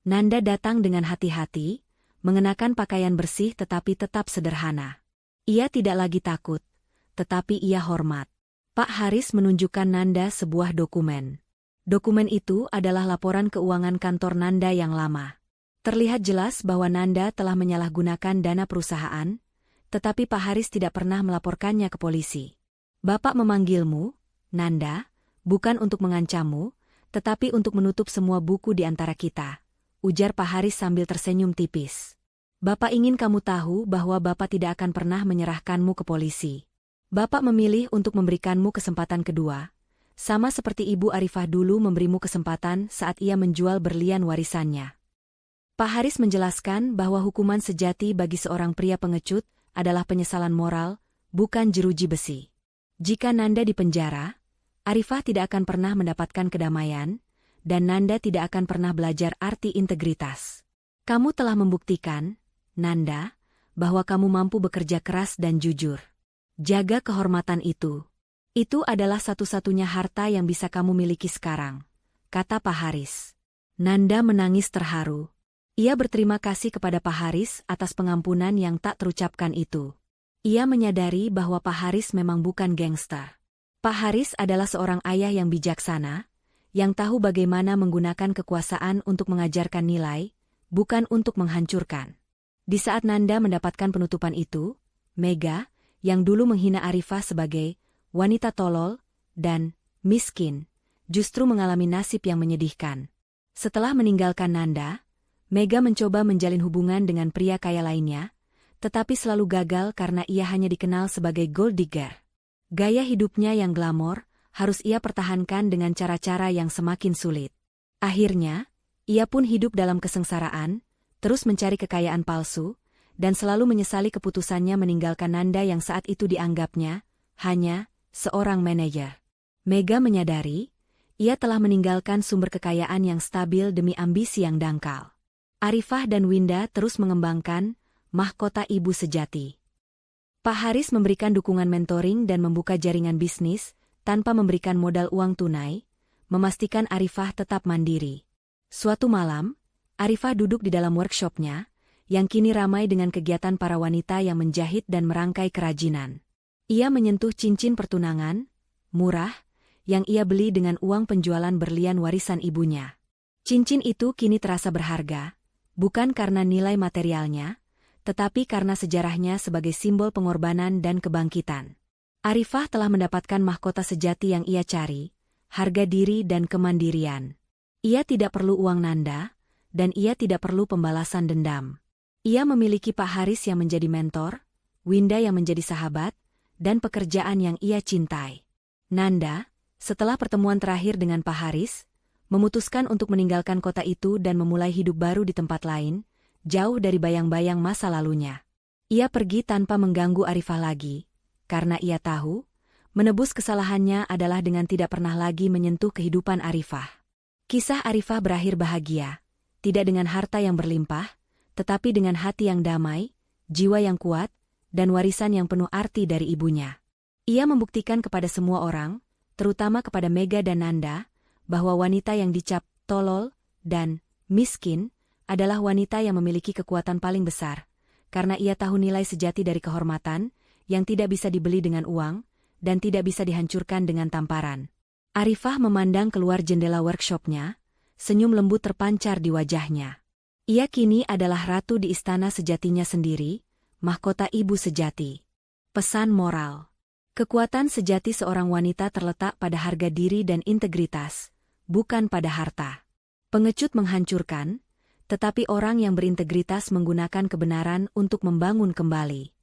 Nanda datang dengan hati-hati, mengenakan pakaian bersih tetapi tetap sederhana. Ia tidak lagi takut, tetapi ia hormat. Pak Haris menunjukkan Nanda sebuah dokumen. Dokumen itu adalah laporan keuangan kantor Nanda yang lama. Terlihat jelas bahwa Nanda telah menyalahgunakan dana perusahaan, tetapi Pak Haris tidak pernah melaporkannya ke polisi. "Bapak memanggilmu, Nanda, bukan untuk mengancammu, tetapi untuk menutup semua buku di antara kita," ujar Pak Haris sambil tersenyum tipis. "Bapak ingin kamu tahu bahwa Bapak tidak akan pernah menyerahkanmu ke polisi. Bapak memilih untuk memberikanmu kesempatan kedua, sama seperti Ibu Arifah dulu memberimu kesempatan saat ia menjual berlian warisannya." Pak Haris menjelaskan bahwa hukuman sejati bagi seorang pria pengecut adalah penyesalan moral, bukan jeruji besi. Jika Nanda dipenjara, Arifah tidak akan pernah mendapatkan kedamaian, dan Nanda tidak akan pernah belajar arti integritas. "Kamu telah membuktikan, Nanda, bahwa kamu mampu bekerja keras dan jujur. Jaga kehormatan itu. Itu adalah satu-satunya harta yang bisa kamu miliki sekarang," kata Pak Haris. Nanda menangis terharu. Ia berterima kasih kepada Pak Haris atas pengampunan yang tak terucapkan itu. Ia menyadari bahwa Pak Haris memang bukan gangster. Pak Haris adalah seorang ayah yang bijaksana, yang tahu bagaimana menggunakan kekuasaan untuk mengajarkan nilai, bukan untuk menghancurkan. Di saat Nanda mendapatkan penutupan itu, Mega, yang dulu menghina Arifah sebagai wanita tolol dan miskin, justru mengalami nasib yang menyedihkan. Setelah meninggalkan Nanda, Mega mencoba menjalin hubungan dengan pria kaya lainnya, tetapi selalu gagal karena ia hanya dikenal sebagai gold digger. Gaya hidupnya yang glamor harus ia pertahankan dengan cara-cara yang semakin sulit. Akhirnya, ia pun hidup dalam kesengsaraan, terus mencari kekayaan palsu, dan selalu menyesali keputusannya meninggalkan Nanda yang saat itu dianggapnya hanya seorang manajer. Mega menyadari, ia telah meninggalkan sumber kekayaan yang stabil demi ambisi yang dangkal. Arifah dan Winda terus mengembangkan mahkota ibu sejati. Pak Haris memberikan dukungan mentoring dan membuka jaringan bisnis tanpa memberikan modal uang tunai, memastikan Arifah tetap mandiri. Suatu malam, Arifah duduk di dalam workshopnya, yang kini ramai dengan kegiatan para wanita yang menjahit dan merangkai kerajinan. Ia menyentuh cincin pertunangan, murah, yang ia beli dengan uang penjualan berlian warisan ibunya. Cincin itu kini terasa berharga, bukan karena nilai materialnya, tetapi karena sejarahnya sebagai simbol pengorbanan dan kebangkitan. Arifah telah mendapatkan mahkota sejati yang ia cari, harga diri dan kemandirian. Ia tidak perlu uang Nanda, dan ia tidak perlu pembalasan dendam. Ia memiliki Pak Haris yang menjadi mentor, Winda yang menjadi sahabat, dan pekerjaan yang ia cintai. Nanda, setelah pertemuan terakhir dengan Pak Haris, memutuskan untuk meninggalkan kota itu dan memulai hidup baru di tempat lain, jauh dari bayang-bayang masa lalunya. Ia pergi tanpa mengganggu Arifah lagi, karena ia tahu, menebus kesalahannya adalah dengan tidak pernah lagi menyentuh kehidupan Arifah. Kisah Arifah berakhir bahagia, tidak dengan harta yang berlimpah, tetapi dengan hati yang damai, jiwa yang kuat, dan warisan yang penuh arti dari ibunya. Ia membuktikan kepada semua orang, terutama kepada Mega dan Nanda, bahwa wanita yang dicap tolol dan miskin adalah wanita yang memiliki kekuatan paling besar, karena ia tahu nilai sejati dari kehormatan, yang tidak bisa dibeli dengan uang, dan tidak bisa dihancurkan dengan tamparan. Arifah memandang keluar jendela workshopnya, senyum lembut terpancar di wajahnya. Ia kini adalah ratu di istana sejatinya sendiri, mahkota ibu sejati. Pesan moral. Kekuatan sejati seorang wanita terletak pada harga diri dan integritas, bukan pada harta. Pengecut menghancurkan, tetapi orang yang berintegritas menggunakan kebenaran untuk membangun kembali.